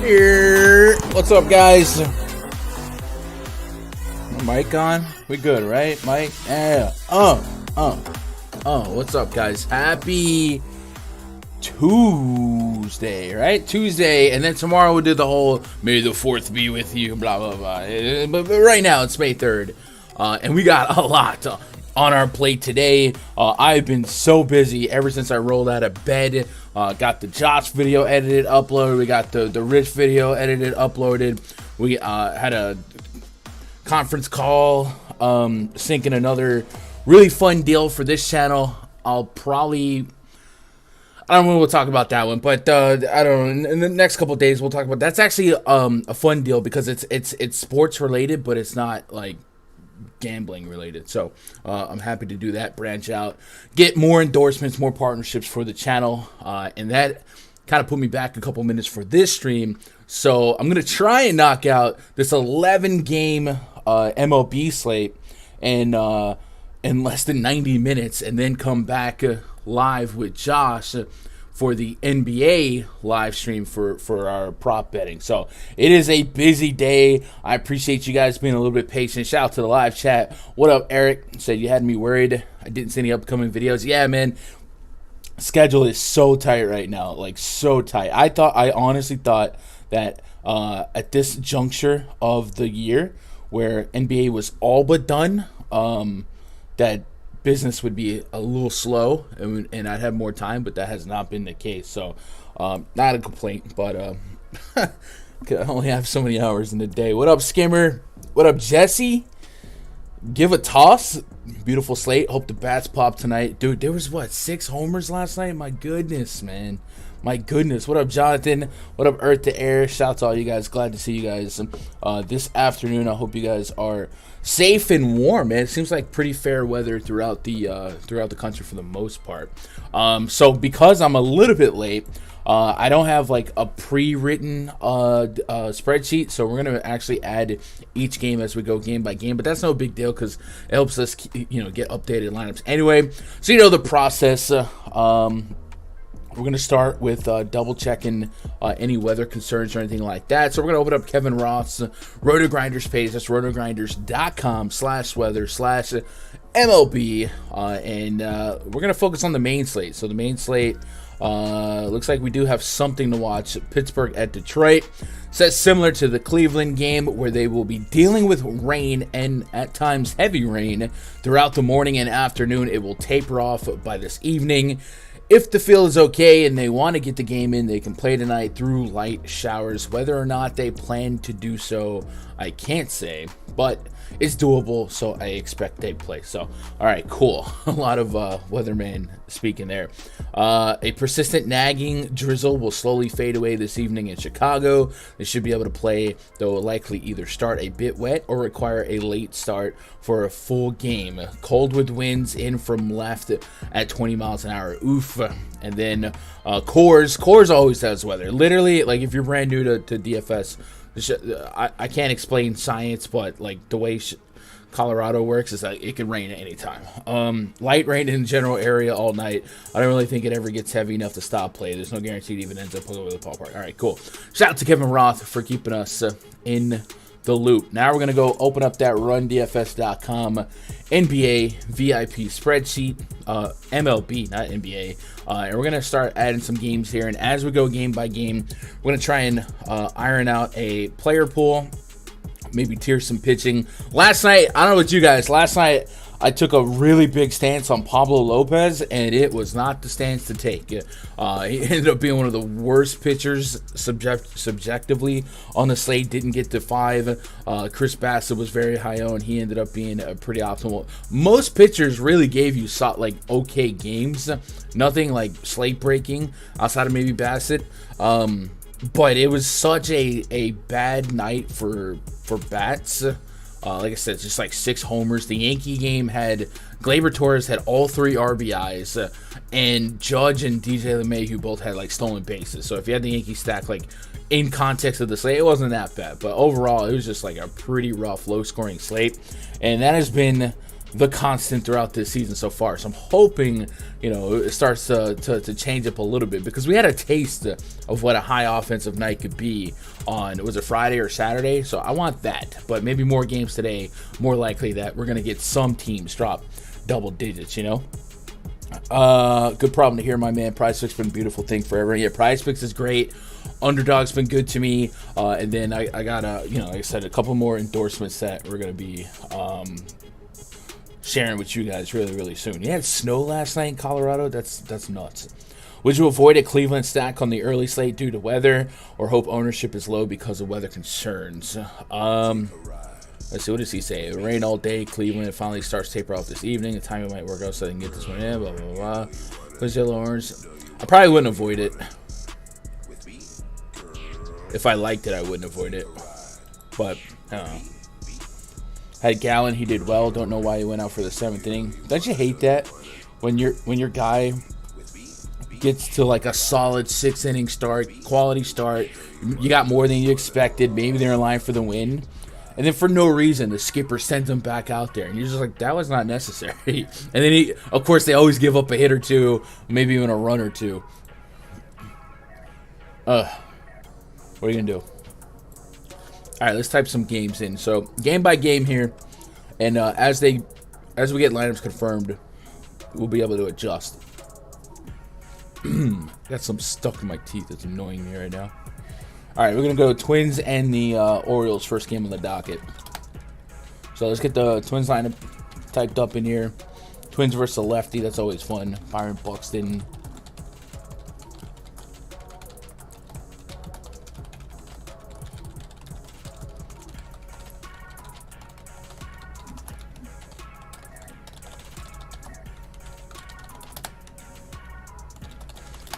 Here. What's up, guys? Mic on? We good, right? Mic? Yeah. What's up, guys? Happy Tuesday, right? Tuesday, and then tomorrow we'll do the whole May the 4th be with you, blah, blah, blah. But right now, it's May 3rd, and we got a lot on our plate today. I've been so busy ever since I rolled out of bed. Got the Josh video edited, uploaded. We got the Rich video edited, uploaded. We had a conference call, syncing another really fun deal for this channel. I don't know, we'll talk about that one, but I don't know, in the next couple of days we'll talk about that's actually a fun deal because it's sports related, but it's not like gambling related. So I'm happy to do that, branch out, get more endorsements, more partnerships for the channel, and that kind of put me back a couple minutes for this stream. So I'm gonna try and knock out this 11 game MLB slate in less than 90 minutes, and then come back live with Josh for the NBA live stream for our prop betting. So it is a busy day. I appreciate you guys being a little bit patient. Shout out to the live chat. What up, Eric? Said you had me worried I didn't see any upcoming videos. Yeah, man. Schedule is so tight right now. Like, so tight. I honestly thought that at this juncture of the year where NBA was all but done, that business would be a little slow and I'd have more time, but that has not been the case. So not a complaint, but I only have so many hours in the day. What up, Skimmer? What up, Jesse? Give a toss. Beautiful slate. Hope the bats pop tonight. Dude, there was 6 homers last night? My goodness, man. My goodness. What up, Jonathan? What up, Earth to Air? Shout out to all you guys. Glad to see you guys this afternoon. I hope you guys are safe and warm, man. It seems like pretty fair weather throughout the country for the most part. So because I'm a little bit late, I don't have like a pre-written spreadsheet, so we're gonna actually add each game as we go game by game. But that's no big deal because it helps us, get updated lineups. Anyway, so you know the process. We're going to start with double checking any weather concerns or anything like that. So we're going to open up Kevin Roth's RotoGrinders page. That's rotogrinders.com/weather/MLB. And we're going to focus on the main slate. So the main slate looks like we do have something to watch. Pittsburgh at Detroit. So that's similar to the Cleveland game where they will be dealing with rain and at times heavy rain throughout the morning and afternoon. It will taper off by this evening. If the field is okay and they want to get the game in, they can play tonight through light showers. Whether or not they plan to do so, I can't say, but it's doable, so I expect they play. So, all right, cool. A lot of weatherman speaking there. A persistent nagging drizzle will slowly fade away this evening in Chicago. They should be able to play, though likely either start a bit wet or require a late start for a full game. Cold with winds in from left at 20 miles an hour. Oof. And then Coors always has weather. Literally, like if you're brand new to DFS, I can't explain science, but like the way Colorado works is like it can rain at any time. Light rain in the general area all night. I don't really think it ever gets heavy enough to stop play. There's no guarantee it even ends up over the ballpark. All right, cool. Shout out to Kevin Roth for keeping us in the loop. Now we're going to go open up that rundfs.com NBA VIP spreadsheet, MLB, not NBA, and we're going to start adding some games here. And as we go game by game, we're going to try and iron out a player pool, maybe tier some pitching. Last night, I don't know about you guys, I took a really big stance on Pablo Lopez, and it was not the stance to take. He ended up being one of the worst pitchers subjectively on the slate. Didn't get to 5. Chris Bassett was very high owned. He ended up being pretty optimal. Most pitchers really gave you okay games. Nothing like slate breaking outside of maybe Bassett. But it was such a bad night for bats. Like I said, just like 6 homers. The Yankee game had Gleyber Torres had all 3 RBIs, and Judge and DJ LeMahieu both had like stolen bases. So if you had the Yankees stack like in context of the slate, it wasn't that bad. But overall, it was just like a pretty rough, low-scoring slate, and that has been the constant throughout this season so far. So I'm hoping, it starts to change up a little bit, because we had a taste of what a high offensive night could be on, was it Friday or Saturday? So I want that, but maybe more games today, more likely that we're going to get some teams drop double digits, Good problem to hear, my man. PrizePicks been a beautiful thing forever. Yeah, PrizePicks is great. Underdog's been good to me. And then I got, like I said, a couple more endorsements that we're going to be sharing with you guys really, really soon. You had snow last night in Colorado. That's nuts. Would you avoid a Cleveland stack on the early slate due to weather, or hope ownership is low because of weather concerns? Let's see, what does he say? It rain all day. Cleveland finally starts taper off this evening. The timing might work out so they can get this one in. Blah blah blah. What's yellow orange? I probably wouldn't avoid it. If I liked it, I wouldn't avoid it. But I don't know. Had Gallen, he did well. Don't know why he went out for the 7th inning. Don't you hate that when your guy gets to like a solid 6-inning start, quality start, you got more than you expected, maybe they're in line for the win, and then for no reason the skipper sends them back out there, and you're just like, that was not necessary. And then of course they always give up a hit or two, maybe even a run or two. What are you gonna do? All right, let's type some games in. So game by game here, and as we get lineups confirmed, we'll be able to adjust. Got some stuck in my teeth that's annoying me right now. All right, we're gonna go Twins and the Orioles, first game on the docket. So let's get the Twins lineup typed up in here. Twins versus a lefty, that's always fun. Byron Buxton.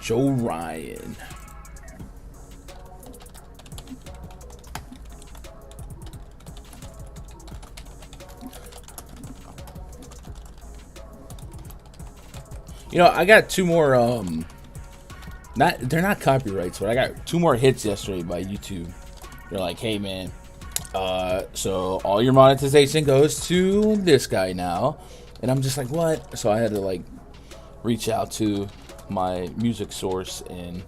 Joe Ryan. I got two more they're not copyrights, but I got 2 more hits yesterday by YouTube. They're like, hey man, so all your monetization goes to this guy now. And I'm just like, what? So I had to reach out to my music source and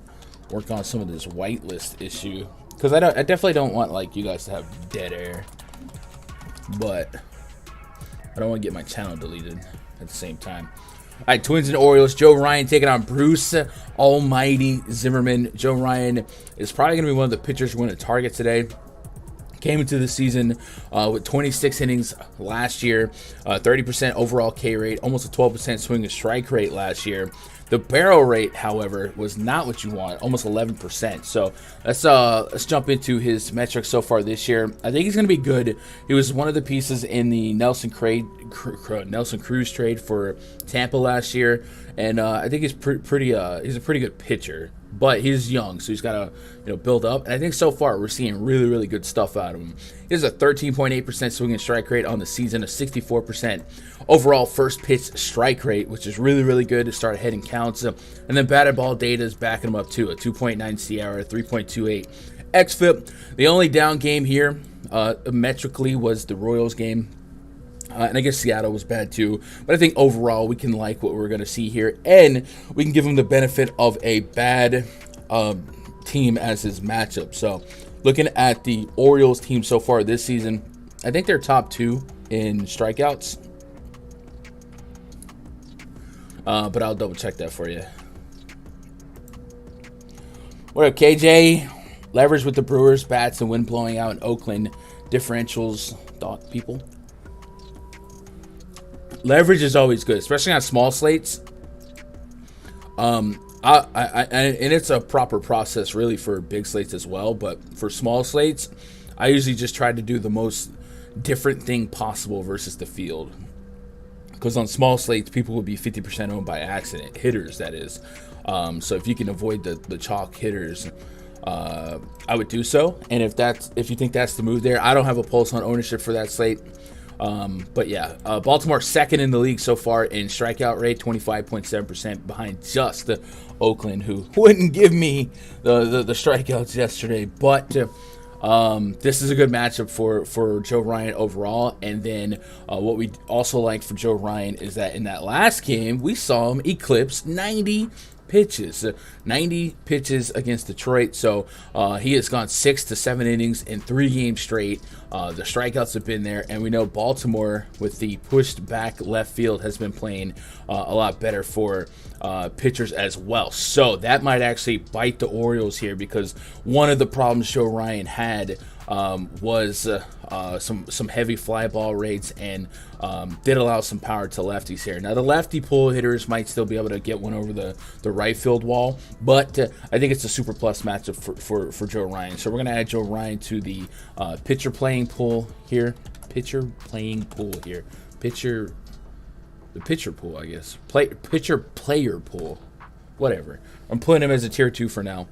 work on some of this whitelist issue, because I definitely don't want you guys to have dead air, but I don't want to get my channel deleted at the same time. All right, Twins and Orioles. Joe Ryan taking on Bruce Almighty Zimmerman. Joe Ryan is probably going to be one of the pitchers we're going to target today. Came into the season with 26 innings last year, 30% overall K rate, almost a 12% swing and strike rate last year. The barrel rate, however, was not what you want, almost 11%. So let's jump into his metrics so far this year. I think he's going to be good. He was one of the pieces in the Nelson Cruz trade for Tampa last year, and I think he's he's a pretty good pitcher. But he's young, so he's got to build up. And I think so far we're seeing really, really good stuff out of him. He has a 13.8% swing and strike rate on the season, a 64% overall first pitch strike rate, which is really, really good to start hitting counts. And then batted ball data is backing him up too, a 2.9 CR, 3.28 xFIP. The only down game here, metrically, was the Royals game. And I guess Seattle was bad too. But I think overall we can like what we're going to see here. And we can give him the benefit of a bad team as his matchup. So looking at the Orioles team so far this season, I think they're top 2 in strikeouts. But I'll double check that for you. What up, KJ? Leverage with the Brewers, bats, and wind blowing out in Oakland. Differentials, thought people. Leverage is always good, especially on small slates. And it's a proper process really for big slates as well. But for small slates, I usually just try to do the most different thing possible versus the field. Because on small slates, people will be 50% owned by accident, hitters that is. So if you can avoid the chalk hitters, I would do so. And if you think that's the move there, I don't have a pulse on ownership for that slate. But yeah, Baltimore second in the league so far in strikeout rate, 25.7% behind just Oakland, who wouldn't give me the strikeouts yesterday. But This is a good matchup for Joe Ryan overall. And then what we also like for Joe Ryan is that in that last game, we saw him eclipse 90 pitches, 90 pitches against Detroit. So he has gone 6 to 7 innings in 3 games straight. The strikeouts have been there, and we know Baltimore with the pushed back left field has been playing a lot better for pitchers as well. So that might actually bite the Orioles here, because one of the problems Joe Ryan had was some heavy fly ball rates, and did allow some power to lefties here. Now the lefty pull hitters might still be able to get one over the right field wall, but I think it's a super plus matchup for Joe Ryan. So we're gonna add Joe Ryan to the pitcher playing pool here. The pitcher pool, I guess. Pitcher player pool, whatever. I'm putting him as a tier 2 for now.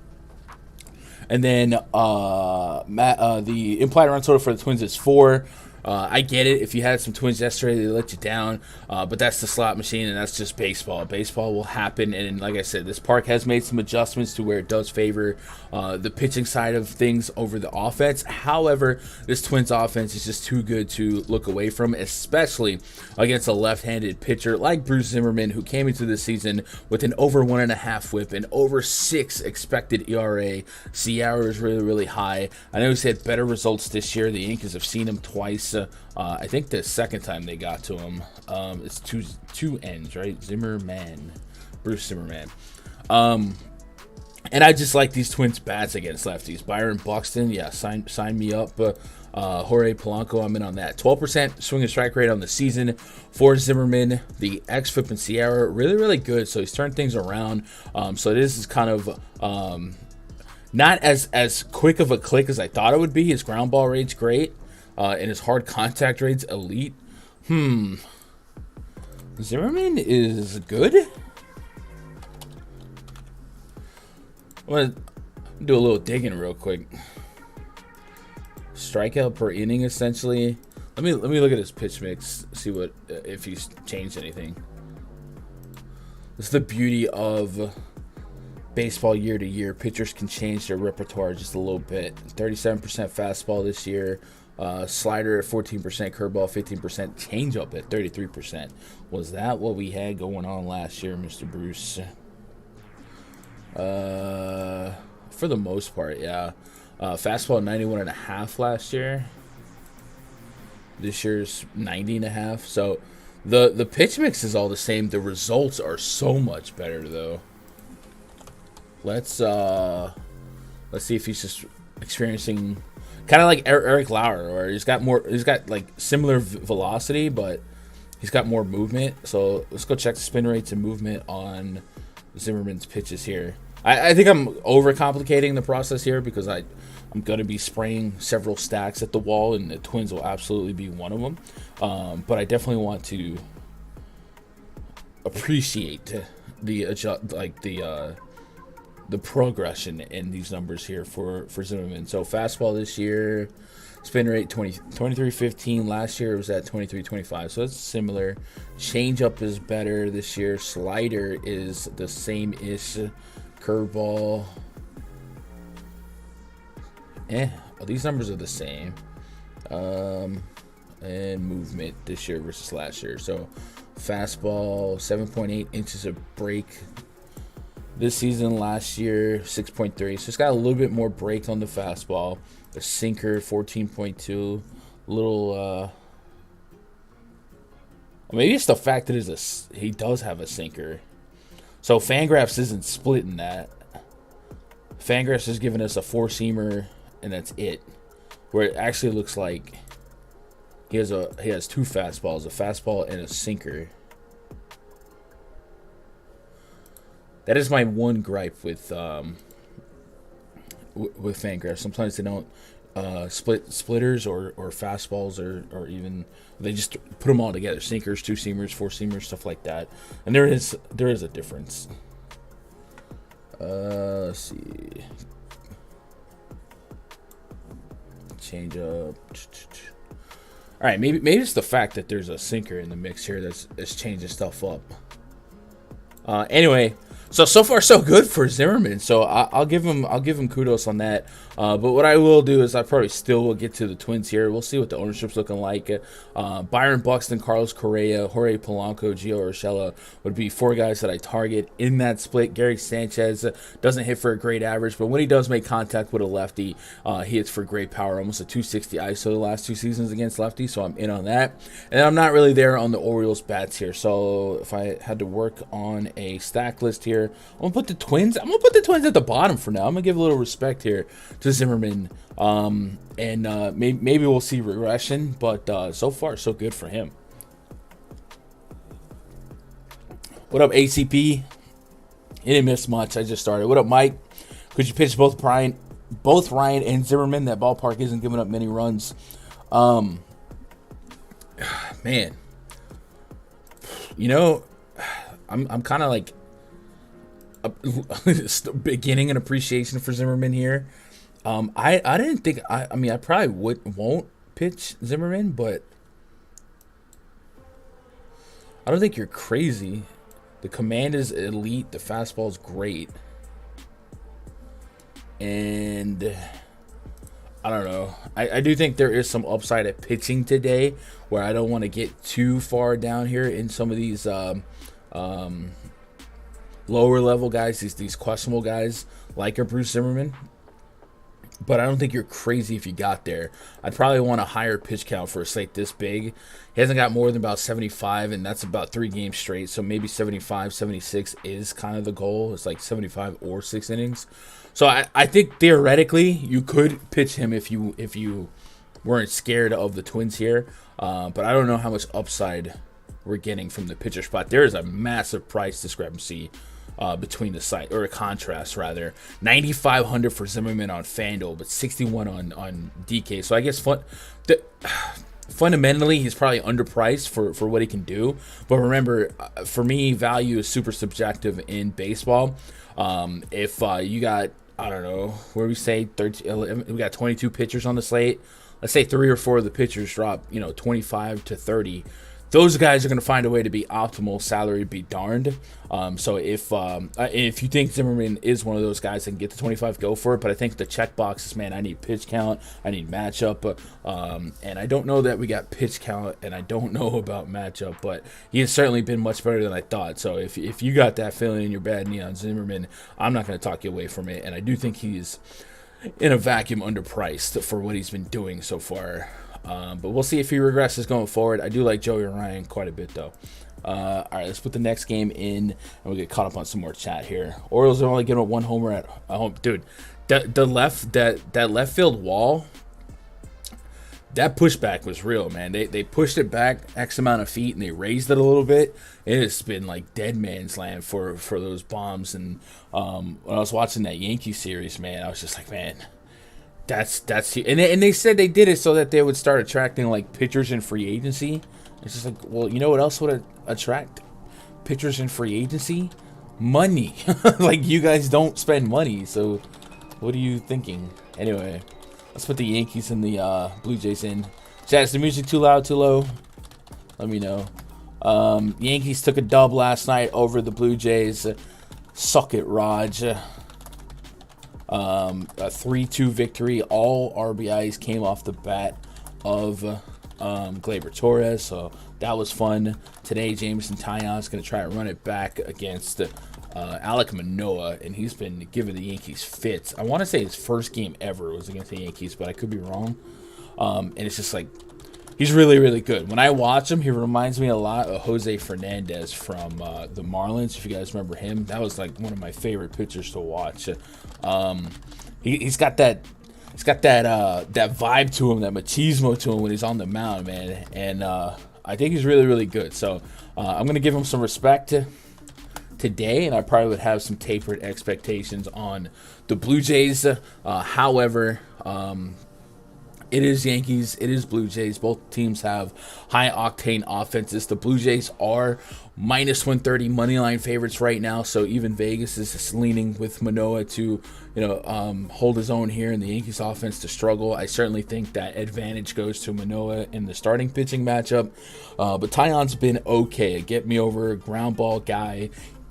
And then the implied run total for the Twins is 4. I get it. If you had some Twins yesterday, they let you down. But that's the slot machine, and that's just baseball. Baseball will happen. And like I said, this park has made some adjustments to where it does favor the pitching side of things over the offense. However, this Twins offense is just too good to look away from, especially against a left-handed pitcher like Bruce Zimmerman, who came into the season with an over 1.5 whip and over 6 expected ERA. CR is really, really high. I know he's had better results this year. The Yankees have seen him twice. I think the second time they got to him, it's two ends, right? Bruce Zimmerman. And I just like these Twins bats against lefties. Byron Buxton, yeah, sign me up. Jorge Polanco, I'm in on that. 12% swing and strike rate on the season for Zimmerman. The xFIP and Sierra, really, really good. So he's turned things around. So this is kind of not as quick of a click as I thought it would be. His ground ball rate's great. And his hard contact rate's elite. Zimmerman is good. I'm going to do a little digging real quick. Strikeout per inning, essentially. Let me look at his pitch mix, see what if he's changed anything. This is the beauty of baseball year to year. Pitchers can change their repertoire just a little bit. 37% fastball this year. Slider at 14%, curveball 15%, changeup at 33%. Was that what we had going on last year, Mr. Bruce? For the most part, yeah. Fastball 91.5 last year. This year's 90.5. So the pitch mix is all the same. The results are so much better though. Let's see if he's just experiencing kind of like Eric Lauer, where he's got like similar velocity, but he's got more movement. So let's go check the spin rates and movement on Zimmerman's pitches here. I think I'm overcomplicating the process here, because I'm going to be spraying several stacks at the wall, and the Twins will absolutely be one of them. But I definitely want to appreciate the progression in these numbers here for Zimmerman. So fastball this year, spin rate 23.15. Last year it was at 23.25, so it's similar. Changeup is better this year. Slider is the same-ish. Curveball, these numbers are the same. And movement this year versus last year. So fastball 7.8 inches of break this season. Last year 6.3, so it's got a little bit more break on the fastball. The sinker 14.2, little maybe it's the fact that he does have a sinker. So Fangraphs isn't splitting that. Fangraphs is giving us a 4-seamer, and that's it. Where it actually looks like he has 2 fastballs, a fastball and a sinker. That is my one gripe with Fangraphs. Sometimes they don't splitters or fastballs or even they just put them all together. Sinkers, 2-seamers, 4-seamers, stuff like that. And there is a difference. Let's see. Change up. All right, maybe it's the fact that there's a sinker in the mix here that's changing stuff up. Anyway, So far so good for Zimmerman. So I'll give him kudos on that. But what I will do is I probably still will get to the Twins here. We'll see what the ownership's looking like. Byron Buxton, Carlos Correa, Jorge Polanco, Gio Urshela would be 4 guys that I target in that split. Gary Sanchez doesn't hit for a great average, but when he does make contact with a lefty, he hits for great power, almost a 260 ISO the last 2 seasons against lefty. So I'm in on that. And I'm not really there on the Orioles bats here. So if I had to work on a stack list here, I'm gonna put the Twins at the bottom for now. I'm gonna give a little respect here to Zimmerman, and maybe we'll see regression, but so far so good for him. What up, ACP? He didn't miss much. I just started. What up, Mike? Could you pitch both Ryan and Zimmerman? That ballpark isn't giving up many runs. Man, you know, I'm kind of like beginning an appreciation for Zimmerman here. I didn't think I mean I probably won't pitch Zimmerman, but I don't think you're crazy. The command is elite, the fastball is great, and I don't know. I do think there is some upside at pitching today, where I don't want to get too far down here in some of these lower level guys, these questionable guys like a Bruce Zimmerman. But I don't think you're crazy if you got there. I'd probably want a higher pitch count for a slate this big. He hasn't got more than about 75, and that's about 3 games straight. So maybe 75, 76 is kind of the goal. It's like 75 or 6 innings. So I think theoretically you could pitch him if you weren't scared of the Twins here. But I don't know how much upside we're getting from the pitcher spot. There is a massive price discrepancy between the site, or a contrast rather. 9,500 for Zimmerman on Fanduel, but 61 on DK. So I guess fundamentally he's probably underpriced for what he can do. But remember, for me, value is super subjective in baseball. If you got, I don't know, where we say 13, 11, we got 22 pitchers on the slate. Let's say 3 or 4 of the pitchers drop, 25 to 30. Those guys are going to find a way to be optimal, salary be darned. So if you think Zimmerman is one of those guys that can get to 25, go for it. But I think the checkbox is, man, I need pitch count, I need matchup, and I don't know that we got pitch count, and I don't know about matchup, but he has certainly been much better than I thought. So if you got that feeling in your bad knee on Zimmerman, I'm not going to talk you away from it, and I do think he's in a vacuum underpriced for what he's been doing so far. But we'll see if he regresses going forward. I do like Joey Ryan quite a bit, though. All right, let's put the next game in, and we'll get caught up on some more chat here. Orioles are only getting a 1 homer at home. Dude, that left field wall, that pushback was real, man. They pushed it back X amount of feet, and they raised it a little bit. It has been like dead man's land for those bombs. And when I was watching that Yankees series, man, I was just like, man, That's and they said they did it so that they would start attracting like pitchers in free agency. It's just like, well, you know what else would attract pitchers in free agency? Money. Like, you guys don't spend money, so what are you thinking? Anyway, let's put the Yankees and the Blue Jays in. Chat, is the music too loud, too low? Let me know. Yankees took a dub last night over the Blue Jays. Suck it, Raj. A 3-2 victory. All RBIs came off the bat of Gleyber Torres, so that was fun. Today, Jameson Taillon's going to try to run it back against Alek Manoah, and he's been giving the Yankees fits. I want to say his first game ever was against the Yankees, but I could be wrong. And it's just like, he's really, really good. When I watch him, he reminds me a lot of Jose Fernandez from the Marlins, if you guys remember him. That was like one of my favorite pitchers to watch. He's got that vibe to him, that machismo to him when he's on the mound, man. And I think he's really, really good. So I'm going to give him some respect today, and I probably would have some tapered expectations on the Blue Jays. However, it is Yankees, it is Blue Jays. Both teams have high-octane offenses. The Blue Jays are minus 130 moneyline favorites right now, so even Vegas is leaning with Manoah to, hold his own here, and the Yankees offense to struggle. I certainly think that advantage goes to Manoah in the starting pitching matchup. But Taillon's been okay. A get-me-over ground ball guy.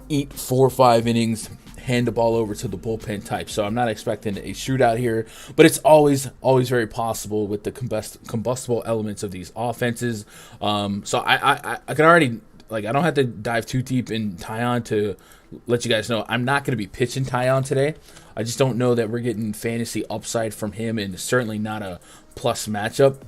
eat 4 or 5 innings, hand the ball over to the bullpen type. So I'm not expecting a shootout here, but it's always very possible with the combustible elements of these offenses. So I can already, like, I don't have to dive too deep in Tyon to let you guys know I'm not going to be pitching Tyon today. I just don't know that we're getting fantasy upside from him, and certainly not a plus matchup.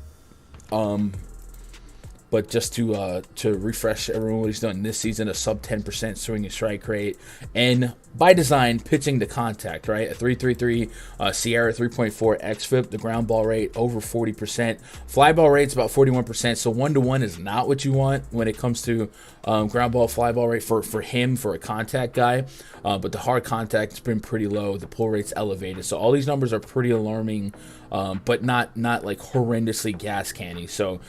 But just to refresh everyone what he's done this season, a sub 10% swing and strike rate, and by design, pitching to contact, right? A 3.33 Sierra, 3.4 xFIP, the ground ball rate over 40%, fly ball rate's about 41%. So 1-to-1 is not what you want when it comes to ground ball, fly ball rate for him, for a contact guy. But the hard contact's been pretty low. The pull rate's elevated. So all these numbers are pretty alarming, but not like horrendously gas canny. So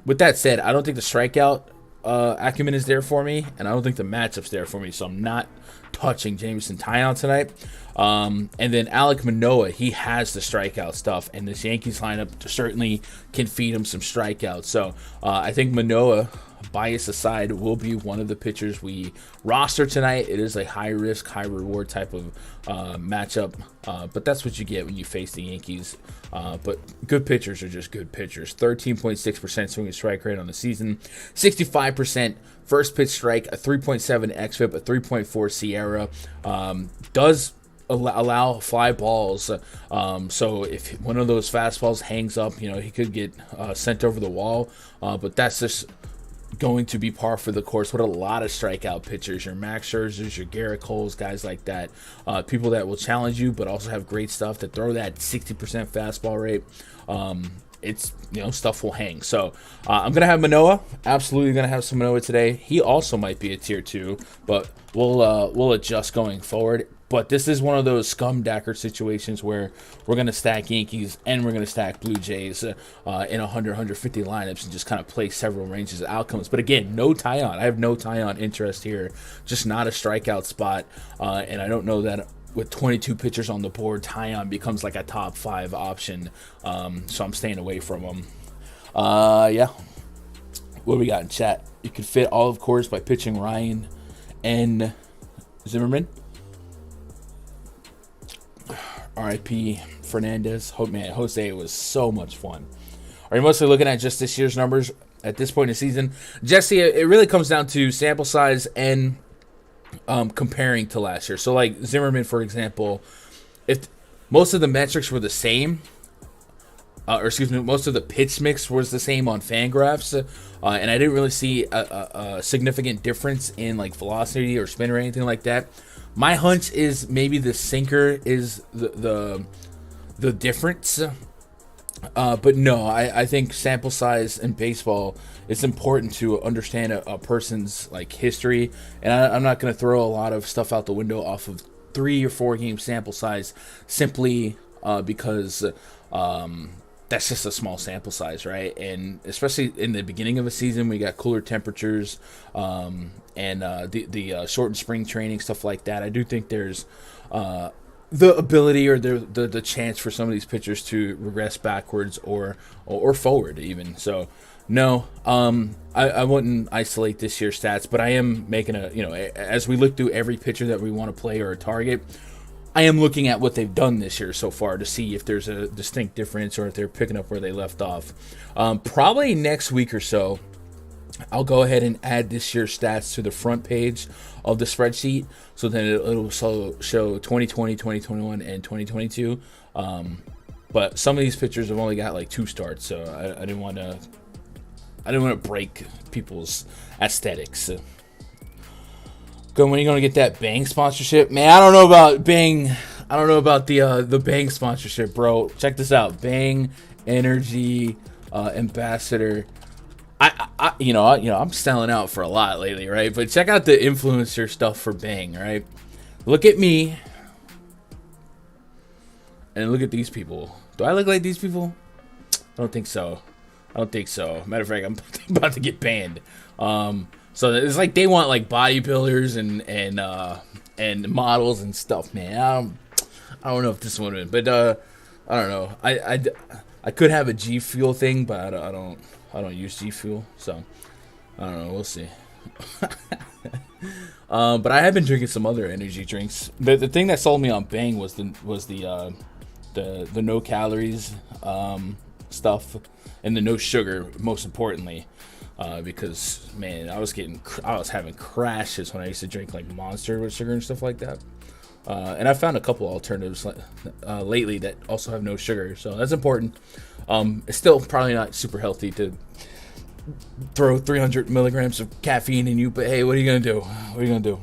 with that said, I don't think the strikeout acumen is there for me, and I don't think the matchup's there for me, so I'm not touching Jameson Tyon tonight. And then Alek Manoah, he has the strikeout stuff, and this Yankees lineup certainly can feed him some strikeouts. So I think Manoah, bias aside, will be one of the pitchers we roster tonight. It is a high risk, high reward type of matchup, but that's what you get when you face the Yankees. But good pitchers are just good pitchers. 13.6% swing and strike rate on the season, 65% first pitch strike, a 3.7 xFIP, a 3.4 Sierra. Does allow fly balls, so if one of those fastballs hangs up, he could get sent over the wall, but that's just going to be par for the course with a lot of strikeout pitchers, your Max Scherzers, your Garrett Coles, guys like that, people that will challenge you but also have great stuff that throw that 60% fastball rate. It's, stuff will hang. So I'm gonna have Manoah, absolutely gonna have some Manoah today. He also might be a tier 2, but we'll adjust going forward. But this is one of those scumdacker situations where we're going to stack Yankees and we're going to stack Blue Jays in 100, 150 lineups and just kind of play several ranges of outcomes. But again, no Tyon. I have no Tyon interest here. Just not a strikeout spot. And I don't know that with 22 pitchers on the board, Tyon becomes like a top 5 option. So I'm staying away from him. Yeah. What do we got in chat? You could fit all, of course, by pitching Ryan and Zimmerman. R.I.P. Fernandez. Man, Jose was so much fun. Are you mostly looking at just this year's numbers at this point in the season? Jesse, it really comes down to sample size and comparing to last year. So, like Zimmerman, for example, if most of the metrics were the same, most of the pitch mix was the same on Fangraphs, and I didn't really see a significant difference in like velocity or spin or anything like that. My hunch is maybe the sinker is the difference. But no, I think sample size in baseball, it's important to understand a person's like history. And I'm not going to throw a lot of stuff out the window off of 3 or 4 game sample size simply because that's just a small sample size, right? And especially in the beginning of a season, we got cooler temperatures and the shortened spring training, stuff like that. I do think there's the ability or the chance for some of these pitchers to regress backwards or forward even. So no, I wouldn't isolate this year's stats, but I am making as we look through every pitcher that we want to play or target, I am looking at what they've done this year so far to see if there's a distinct difference or if they're picking up where they left off. Probably next week or so, I'll go ahead and add this year's stats to the front page of the spreadsheet, so then it'll show 2020, 2021, and 2022. But some of these pitchers have only got like 2 starts, so I didn't want to break people's aesthetics. When are you gonna get that Bang sponsorship? Man, I don't know about Bang. I don't know about the Bang sponsorship, bro. Check this out, Bang Energy ambassador. I'm selling out for a lot lately, right? But check out the influencer stuff for Bang, right? Look at me, and look at these people. Do I look like these people? I don't think so. Matter of fact, I'm about to get banned. So it's like they want like bodybuilders and models and stuff, man. I don't know if this one, but I don't know. I could have a G Fuel thing, but I don't use G Fuel, so I don't know. We'll see. But I have been drinking some other energy drinks. The thing that sold me on Bang was the no calories stuff and the no sugar, most importantly, because man, I was having crashes when I used to drink like Monster with sugar and stuff like that. And I found a couple alternatives lately that also have no sugar, so that's important. It's still probably not super healthy to throw 300 milligrams of caffeine in you, but hey, what are you gonna do? What are you gonna do?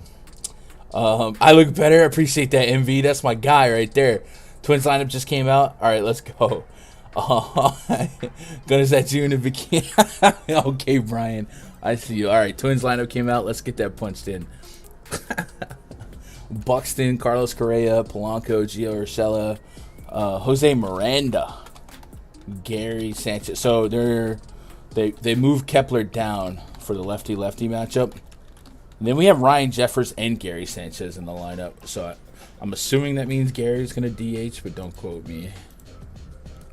I look better. I appreciate that, MV. That's my guy right there. Twins lineup just came out. All right, let's go. Gonna set you in the bikini. Okay, Brian, I see you. All right, Twins lineup came out. Let's get that punched in. Buxton, Carlos Correa, Polanco, Gio Urshela, Jose Miranda, Gary Sanchez. So they moved Kepler down for the lefty-lefty matchup. And then we have Ryan Jeffers and Gary Sanchez in the lineup. So I'm assuming that means Gary's going to DH, but don't quote me.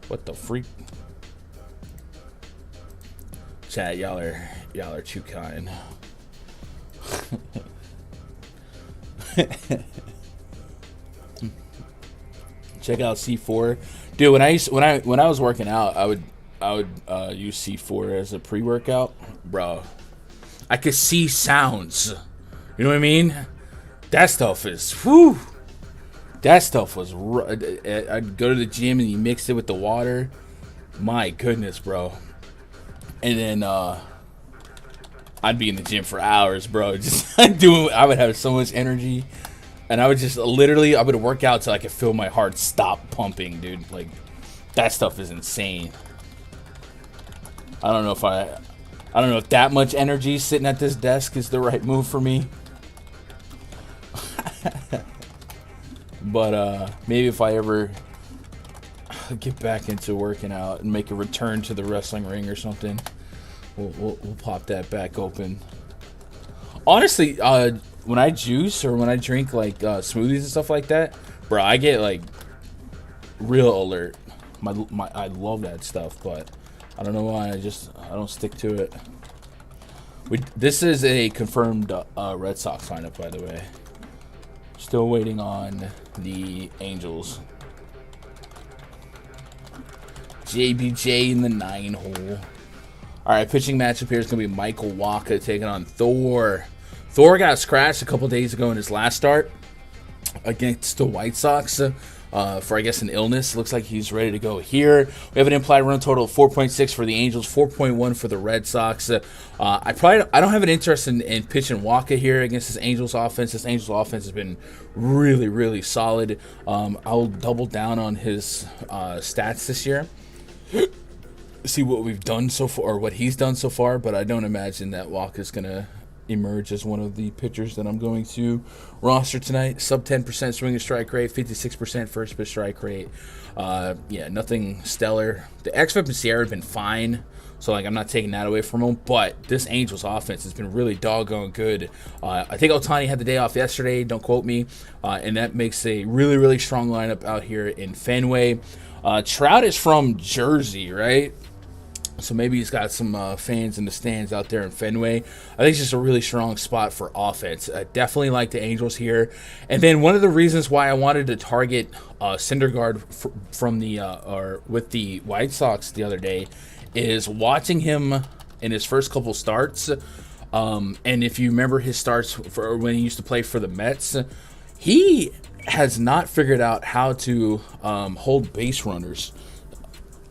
What the freak? Chat, y'all are too kind. Check out C4, dude. When I was working out, I would use C4 as a pre-workout, bro. I could see sounds. You know what I mean? That stuff is whew. That stuff was. I'd go to the gym and you mix it with the water. My goodness, bro. And then I'd be in the gym for hours, bro. Just doing. I would have so much energy, and I would just literally. I would work out till I could feel my heart stop pumping, dude. Like that stuff is insane. I don't know if that much energy sitting at this desk is the right move for me. But maybe if I ever get back into working out and make a return to the wrestling ring or something, we'll pop that back open. Honestly, when I juice or when I drink like smoothies and stuff like that, bro, I get like real alert. I love that stuff, but I don't know why. I don't stick to it. This is a confirmed Red Sox lineup, by the way. Still waiting on the Angels. JBJ in the 9 hole. All right, pitching matchup here is going to be Michael Wacha taking on Thor. Thor got scratched a couple days ago in his last start against the White Sox for, I guess, an illness. Looks like he's ready to go here. We have an implied run total of 4.6 for the Angels, 4.1 for the Red Sox. I don't have an interest in pitching Wacha here against this Angels offense. This Angels offense has been really, really solid. I'll double down on his stats this year. See what we've done so far, or what he's done so far, but I don't imagine that Wacha's going to emerge as one of the pitchers that I'm going to roster tonight. Sub 10% swing and strike rate, 56% first pitch strike rate. Yeah, nothing stellar. The xFIP and Sierra have been fine, so like I'm not taking that away from him, but this Angels offense has been really doggone good. I think Ohtani had the day off yesterday, don't quote me, and that makes a really, really strong lineup out here in Fenway. Trout is from Jersey, right? So maybe he's got some fans in the stands out there in Fenway. I think it's just a really strong spot for offense. I definitely like the Angels here. And then one of the reasons why I wanted to target Syndergaard from the with the White Sox the other day is watching him in his first couple starts. And if you remember his starts for when he used to play for the Mets, he has not figured out how to hold base runners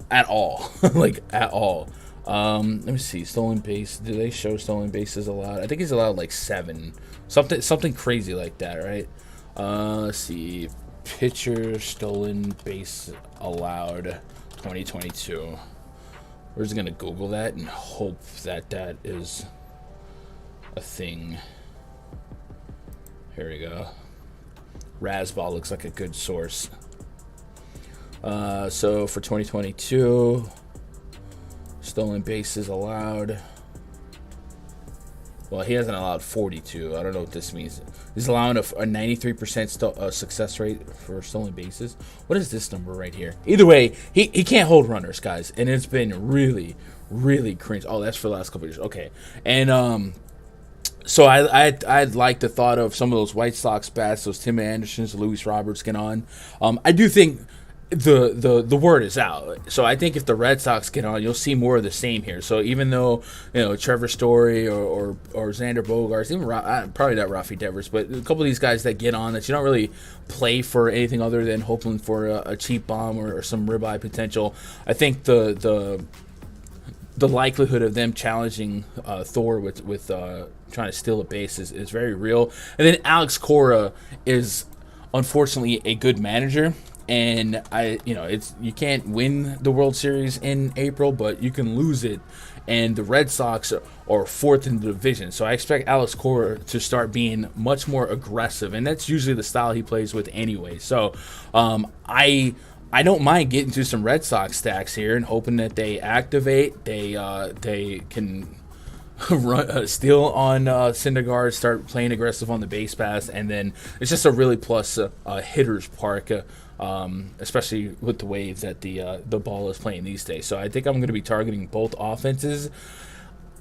at all. Like at all. Let me see, stolen base. Do they show stolen bases allowed? I think he's allowed like 7, something crazy like that, right? Let's see, pitcher stolen base allowed 2022. We're just gonna Google that and hope that that is a thing. Here we go. Razball looks like a good source. So for 2022, stolen bases allowed. Well, he hasn't allowed 42. I don't know what this means. He's allowing a 93% success rate for stolen bases. What is this number right here? Either way, he can't hold runners, guys, and it's been really, really cringe. Oh, that's for the last couple of years. Okay, and So I'd like the thought of some of those White Sox bats, those Tim Andersons, Luis Roberts get on. I do think the word is out. So I think if the Red Sox get on, you'll see more of the same here. So even though Trevor Story or Xander Bogaerts, even probably not Rafi Devers, but a couple of these guys that get on that you don't really play for anything other than hoping for a cheap bomb or some ribeye potential. I think the likelihood of them challenging Thor with trying to steal a base is very real. And then Alex Cora is unfortunately a good manager. And you can't win the World Series in April, but you can lose it. And the Red Sox are fourth in the division, so I expect Alex Cora to start being much more aggressive, and that's usually the style he plays with anyway. So I don't mind getting to some Red Sox stacks here and hoping that they activate. They can steal on Syndergaard, start playing aggressive on the base pass, and then it's just a really plus hitter's park. Especially with the way that the ball is playing these days. So I think I'm going to be targeting both offenses.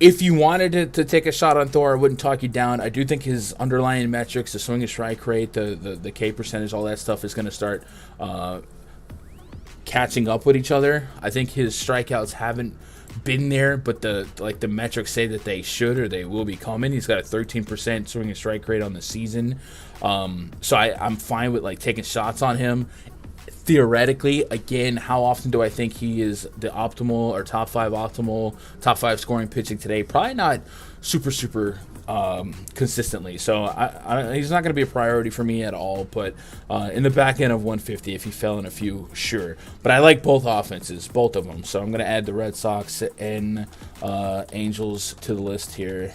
If you wanted to take a shot on Thor, I wouldn't talk you down. I do think his underlying metrics, the swing and strike rate, the K percentage, all that stuff is going to start catching up with each other. I think his strikeouts haven't been there, but the metrics say that they should or they will be coming. He's got a 13% swing and strike rate on the season. So I'm fine with taking shots on him. Theoretically, again, how often do I think he is the optimal or top five scoring pitching today? Probably not super consistently. So he's not going to be a priority for me at all. But in the back end of 150, if he fell in a few, sure. But I like both offenses, both of them. So I'm going to add the Red Sox and Angels to the list here.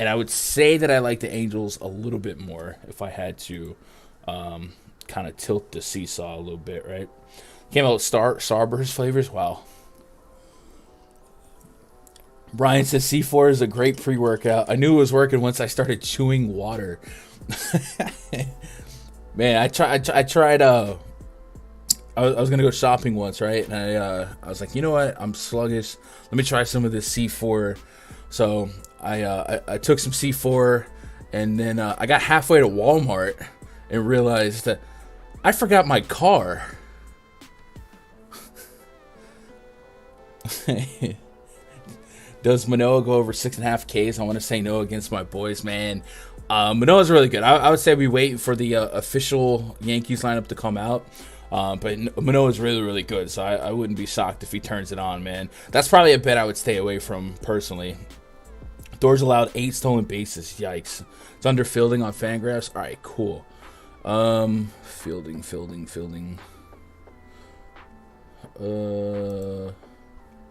And I would say that I like the Angels a little bit more if I had to kind of tilt the seesaw a little bit, right? Came out with Starburst flavors. Wow. Brian says C4 is a great pre-workout. I knew it was working once I started chewing water. Man, I tried. I was gonna go shopping once, right? And I was like, you know what? I'm sluggish. Let me try some of this C4. So I took some C4, and then I got halfway to Walmart and realized that I forgot my car. Does Manoah go over 6.5 Ks? I want to say no against my boys, man. Manoah's really good. I would say we wait for the official Yankees lineup to come out. But Manoah's really, really good, so I wouldn't be shocked if he turns it on, man. That's probably a bet I would stay away from personally. Thor's allowed 8 stolen bases. Yikes. It's under fielding on Fangraphs. All right, cool. Fielding.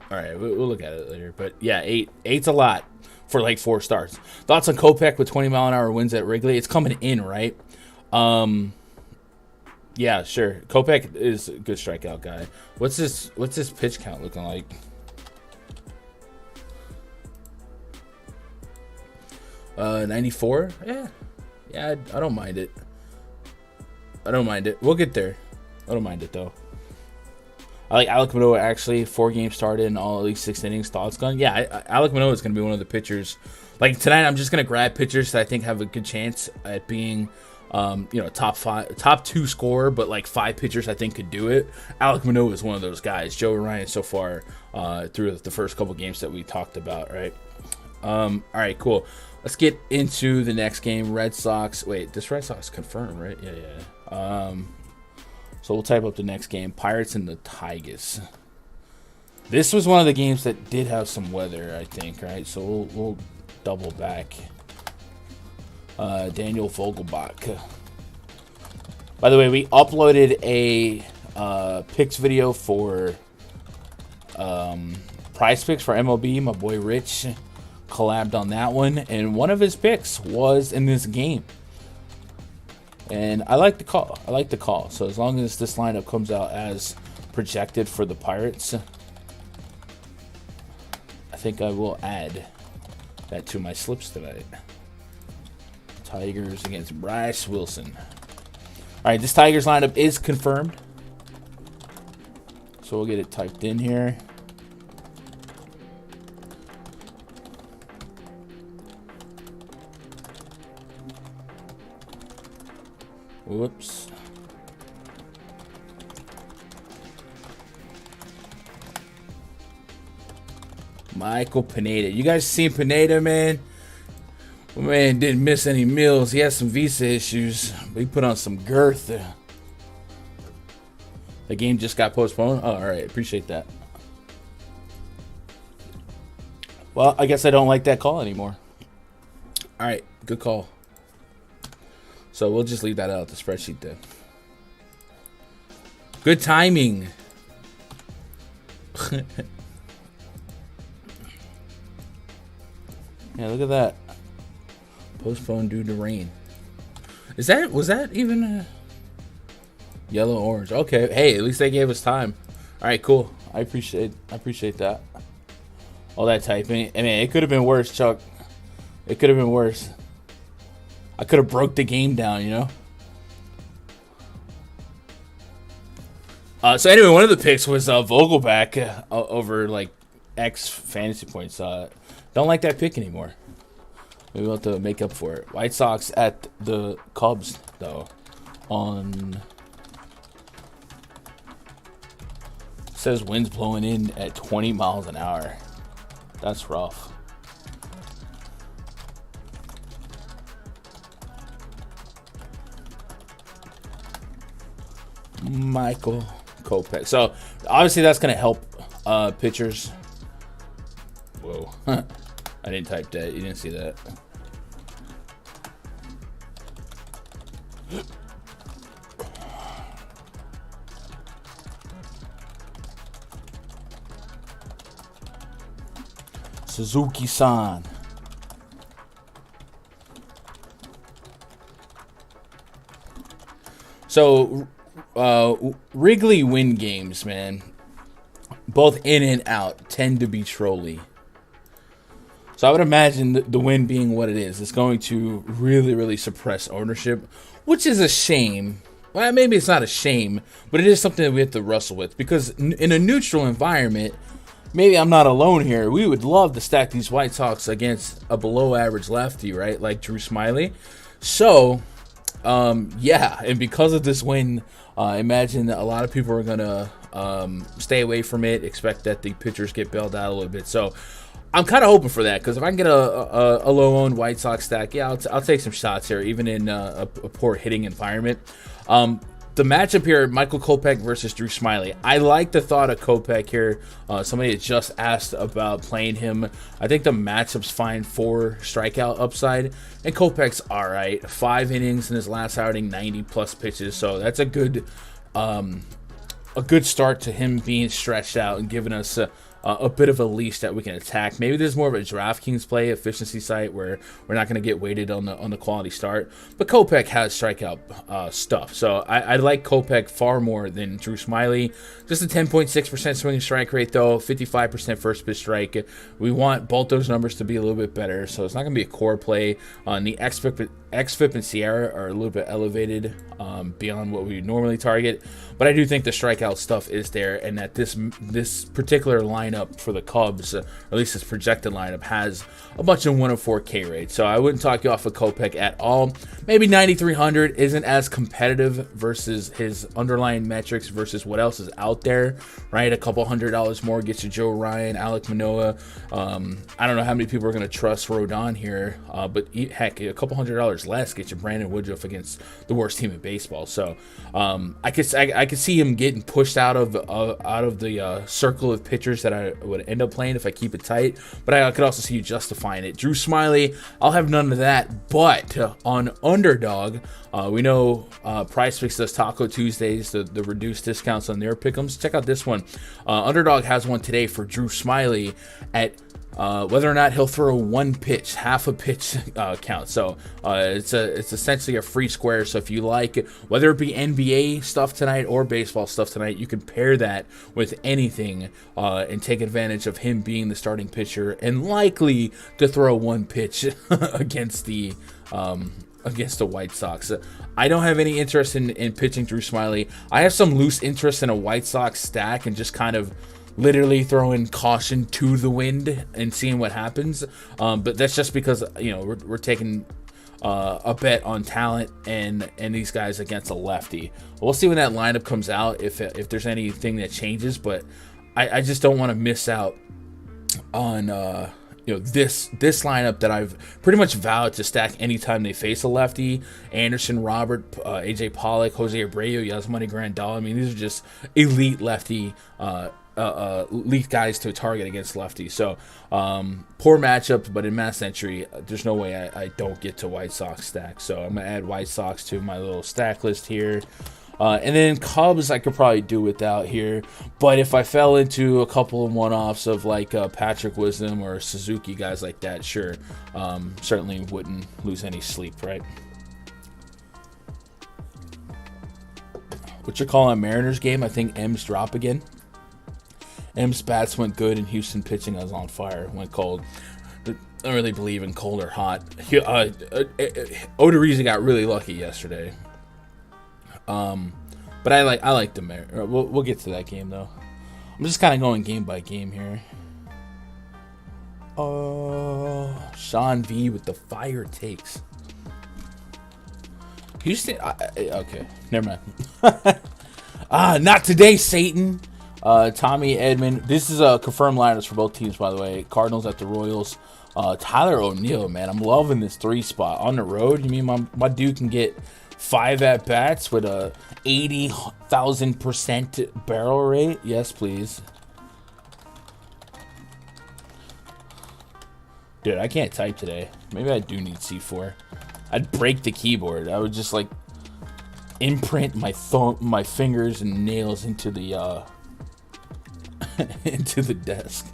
All right, we'll look at it later. But yeah, 8's a lot for 4 starts. Thoughts on Kopech with 20-mile-an-hour winds at Wrigley? It's coming in, right? Yeah, sure. Kopech is a good strikeout guy. What's this pitch count looking like? Uh, 94? Yeah, I don't mind it. We'll get there. I don't mind it though. I like Alek Manoah actually. 4 games started and all at least 6 innings. Thoughts gone? Yeah, Alek Manoah is going to be one of the pitchers. Tonight, I'm just going to grab pitchers that I think have a good chance at being, top 2 scorer, but 5 pitchers I think could do it. Alek Manoah is one of those guys. Joe Ryan so far through the first couple games that we talked about, right? All right, cool. Let's get into the next game. Red Sox. Wait, this Red Sox confirmed, right? Yeah. So we'll type up the next game. Pirates and the Tigers. This was one of the games that did have some weather, I think, right? So we'll double back. Daniel Vogelbach. By the way, we uploaded a picks video for PrizePicks for MLB. My boy Rich collabed on that one, and one of his picks was in this game. And I like the call. So as long as this lineup comes out as projected for the Pirates, I think I will add that to my slips tonight. Tigers against Bryce Wilson. All right, this Tigers lineup is confirmed. So we'll get it typed in here. Whoops. Michael Pineda. You guys seen Pineda, man? My man didn't miss any meals. He had some visa issues, but he put on some girth. The game just got postponed. Oh, all right. Appreciate that. Well, I guess I don't like that call anymore. All right. Good call. So we'll just leave that out of the spreadsheet then. Good timing. Yeah, look at that. Postponed due to rain. Was that even a yellow orange? Okay. Hey, at least they gave us time. All right, cool. I appreciate that. All that typing. I mean, it could have been worse, Chuck. It could have been worse. I could have broke the game down, you know? So anyway, one of the picks was Vogelback over like X fantasy points. Don't like that pick anymore. Maybe we'll have to make up for it. White Sox at the Cubs, though. Says winds blowing in at 20 miles an hour. That's rough. Michael Kopech. So obviously that's going to help pitchers. Whoa. I didn't type that. You didn't see that. Suzuki-san. So, Wrigley win games, man, both in and out, tend to be trolly. So I would imagine the win being what it is, it's going to really, really suppress ownership, which is a shame. Well, maybe it's not a shame, but it is something that we have to wrestle with, because in a neutral environment, maybe I'm not alone here. We would love to stack these White Sox against a below-average lefty, right, like Drew Smyly. So, yeah, and because of this win, I imagine that a lot of people are going to stay away from it, expect that the pitchers get bailed out a little bit. So I'm kind of hoping for that, because if I can get a low-owned White Sox stack, yeah, I'll take some shots here, even in a poor hitting environment. The matchup here, Michael Kopech versus Drew Smyly. I like the thought of Kopech here. Somebody had just asked about playing him. I think the matchup's fine for strikeout upside, and Kopech's all right. 5 innings in his last outing, 90-plus pitches, so that's a good start to him being stretched out and giving us a bit of a leash that we can attack. Maybe there's more of a DraftKings play, efficiency site, where we're not going to get weighted on the quality start. But Kopech has strikeout stuff, so I like Kopech far more than Drew Smyly. Just a 10.6% swinging strike rate, though, 55% first pitch strike. We want both those numbers to be a little bit better, so it's not going to be a core play. The XFIP and Sierra are a little bit elevated beyond what we normally target, but I do think the strikeout stuff is there, and that this particular lineup for the Cubs, or at least this projected lineup, has a bunch of 104 K rates. So I wouldn't talk you off of Kopech at all. Maybe 9,300 isn't as competitive versus his underlying metrics versus what else is out there, right? A couple $100 more gets you Joe Ryan, Alek Manoah. I don't know how many people are going to trust Rodon here, but heck, a couple $100 less gets you Brandon Woodruff against the worst team in baseball. So I could see him getting pushed out of the circle of pitchers that I would end up playing if I keep it tight, but I could also see you justifying it. Drew Smyly, I'll have none of that, but on Underdog, we know PrizePicks does Taco Tuesdays, the reduced discounts on their pick'ems. Check out this one. Underdog has one today for Drew Smyly at whether or not he'll throw one pitch, half a pitch count. So it's essentially a free square. So if you like, whether it be NBA stuff tonight or baseball stuff tonight, you can pair that with anything and take advantage of him being the starting pitcher and likely to throw one pitch against the White Sox. I don't have any interest in pitching Drew Smyly. I have some loose interest in a White Sox stack and just kind of literally throwing caution to the wind and seeing what happens. But that's just because, we're taking a bet on talent and these guys against a lefty. We'll see when that lineup comes out if there's anything that changes, but I just don't want to miss out on this lineup that I've pretty much vowed to stack anytime they face a lefty. Anderson, Robert, AJ Pollock, Jose Abreu, Yasmani Grandal. I mean, these are just elite lefty elite guys to target against lefty. So poor matchups, but in mass entry, there's no way I don't get to White Sox stack. So I'm gonna add White Sox to my little stack list here. And then Cubs I could probably do without here, but if I fell into a couple of one-offs of like Patrick Wisdom or Suzuki, guys like that, sure, certainly wouldn't lose any sleep, right? What's your call on Mariners game? I think M's drop again. M's bats went good and Houston pitching was on fire. Went cold. I don't really believe in cold or hot. Odorizzi got really lucky yesterday. But I like the Mariners. We'll get to that game though. I'm just kind of going game by game here. Sean V with the fire takes. Houston. Okay, never mind. Not today, Satan. Tommy Edmond. This is a confirmed lineups for both teams, by the way. Cardinals at the Royals. Tyler O'Neill, man, I'm loving this 3 spot on the road. You mean my dude can get 5 at bats with a 80,000% barrel rate? Yes, please. Dude, I can't type today. Maybe I do need C4. I'd break the keyboard. I would just like imprint my fingers and nails into the into the desk.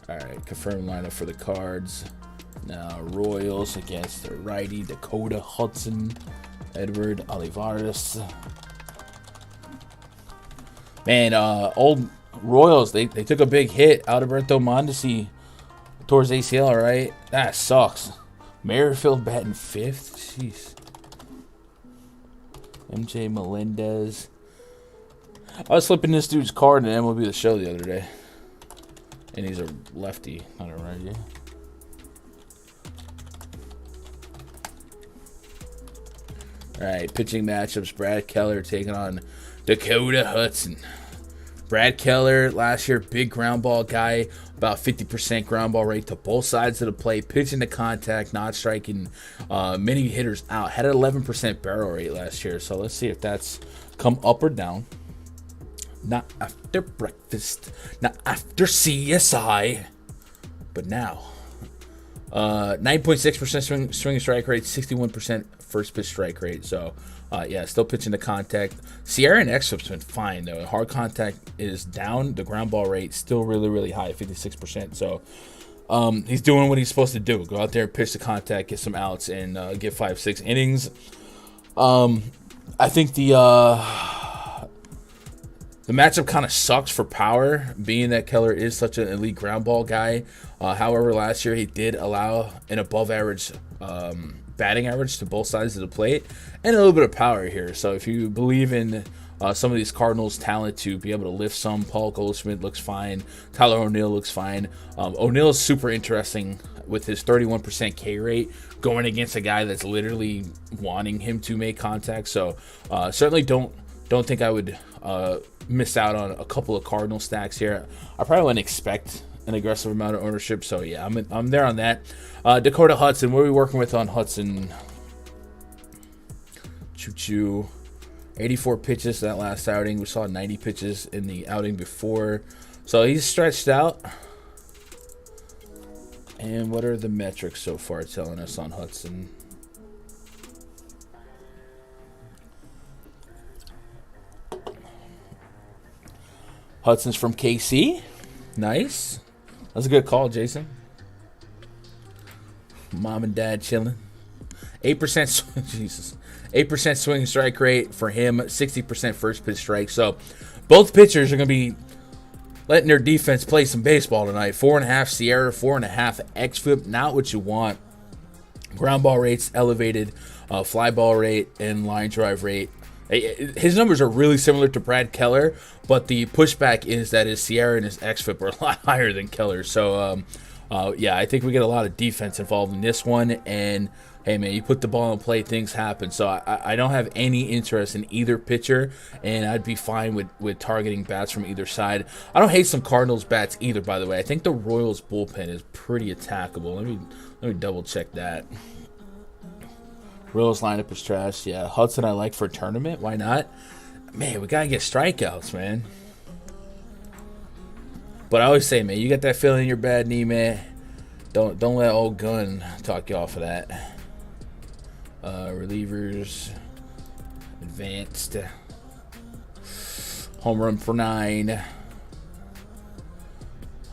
All right, confirmed lineup for the Cards. Now Royals against the righty Dakota Hudson, Edward Olivares. Man, old Royals, they took a big hit. Alberto Mondesi towards ACL, all right? That sucks. Merrifield batting 5th. Jeez. MJ Melendez. I was flipping this dude's card in MLB The Show the other day. And he's a lefty, not a righty. All right, pitching matchups. Brad Keller taking on Dakota Hudson. Brad Keller, last year, big ground ball guy, about 50% ground ball rate to both sides of the plate, pitching to contact, not striking many hitters out. Had an 11% barrel rate last year, so let's see if that's come up or down. Not after breakfast, not after CSI, but now. 9.6% swing strike rate, 61% first pitch strike rate. So, yeah, still pitching to contact. Sierra and X-Flip's been fine, though. Hard contact is down. The ground ball rate still really, really high, 56%. So, he's doing what he's supposed to do. Go out there, pitch to contact, get some outs, and get 5-6 innings. I think the matchup kind of sucks for power, being that Keller is such an elite ground ball guy. However, last year he did allow an above-average batting average to both sides of the plate and a little bit of power here. So if you believe in some of these Cardinals' talent to be able to lift some, Paul Goldschmidt looks fine. Tyler O'Neill looks fine. O'Neill is super interesting with his 31% K rate going against a guy that's literally wanting him to make contact. So certainly don't think I would miss out on a couple of Cardinal stacks here. I probably wouldn't expect an aggressive amount of ownership, so yeah, I'm there on that. Dakota Hudson, what are we working with on Hudson? Choo-choo. 84 pitches that last outing. We saw 90 pitches in the outing before, so he's stretched out. And what are the metrics so far telling us on Hudson? Hudson's from KC. Nice. That's a good call, Jason. Mom and dad chilling. 8% Jesus. 8% swing strike rate for him. 60% first pitch strike. So both pitchers are going to be letting their defense play some baseball tonight. 4.5 Sierra, 4.5 X-Flip. Not what you want. Ground ball rates elevated. Fly ball rate and line drive rate. His numbers are really similar to Brad Keller, but the pushback is that his Sierra and his X-Flip are a lot higher than Keller. So Yeah, I think we get a lot of defense involved in this one. And hey, man, you put the ball in play, things happen. So I don't have any interest in either pitcher, and I'd be fine with targeting bats from either side. I don't hate some Cardinals bats either, by the way. I think the Royals bullpen is pretty attackable. Let me double check that. Royals lineup is trash. Yeah, Hudson I like for a tournament. Why not? Man, we gotta get strikeouts, man. But I always say, man, you got that feeling in your bad knee, man. Don't let old Gun talk you off of that. Relievers, advanced, home run for 9.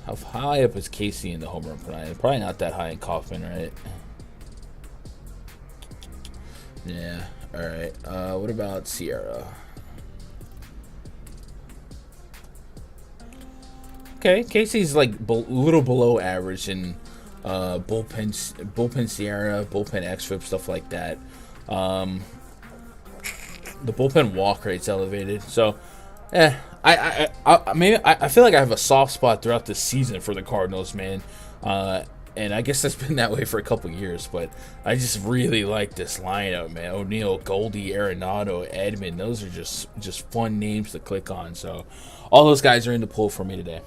How high up is Casey in the home run for 9? Probably not that high in Kaufman, right? Yeah. All right. What about Sierra? Okay, Casey's like a little below average in bullpen Sierra, bullpen xFIP, stuff like that. The bullpen walk rate's elevated, so I feel like I have a soft spot throughout the season for the Cardinals, man. And I guess that's been that way for a couple years, but I just really like this lineup, man. O'Neill, Goldie, Arenado, Edman, those are just fun names to click on. So all those guys are in the pool for me today.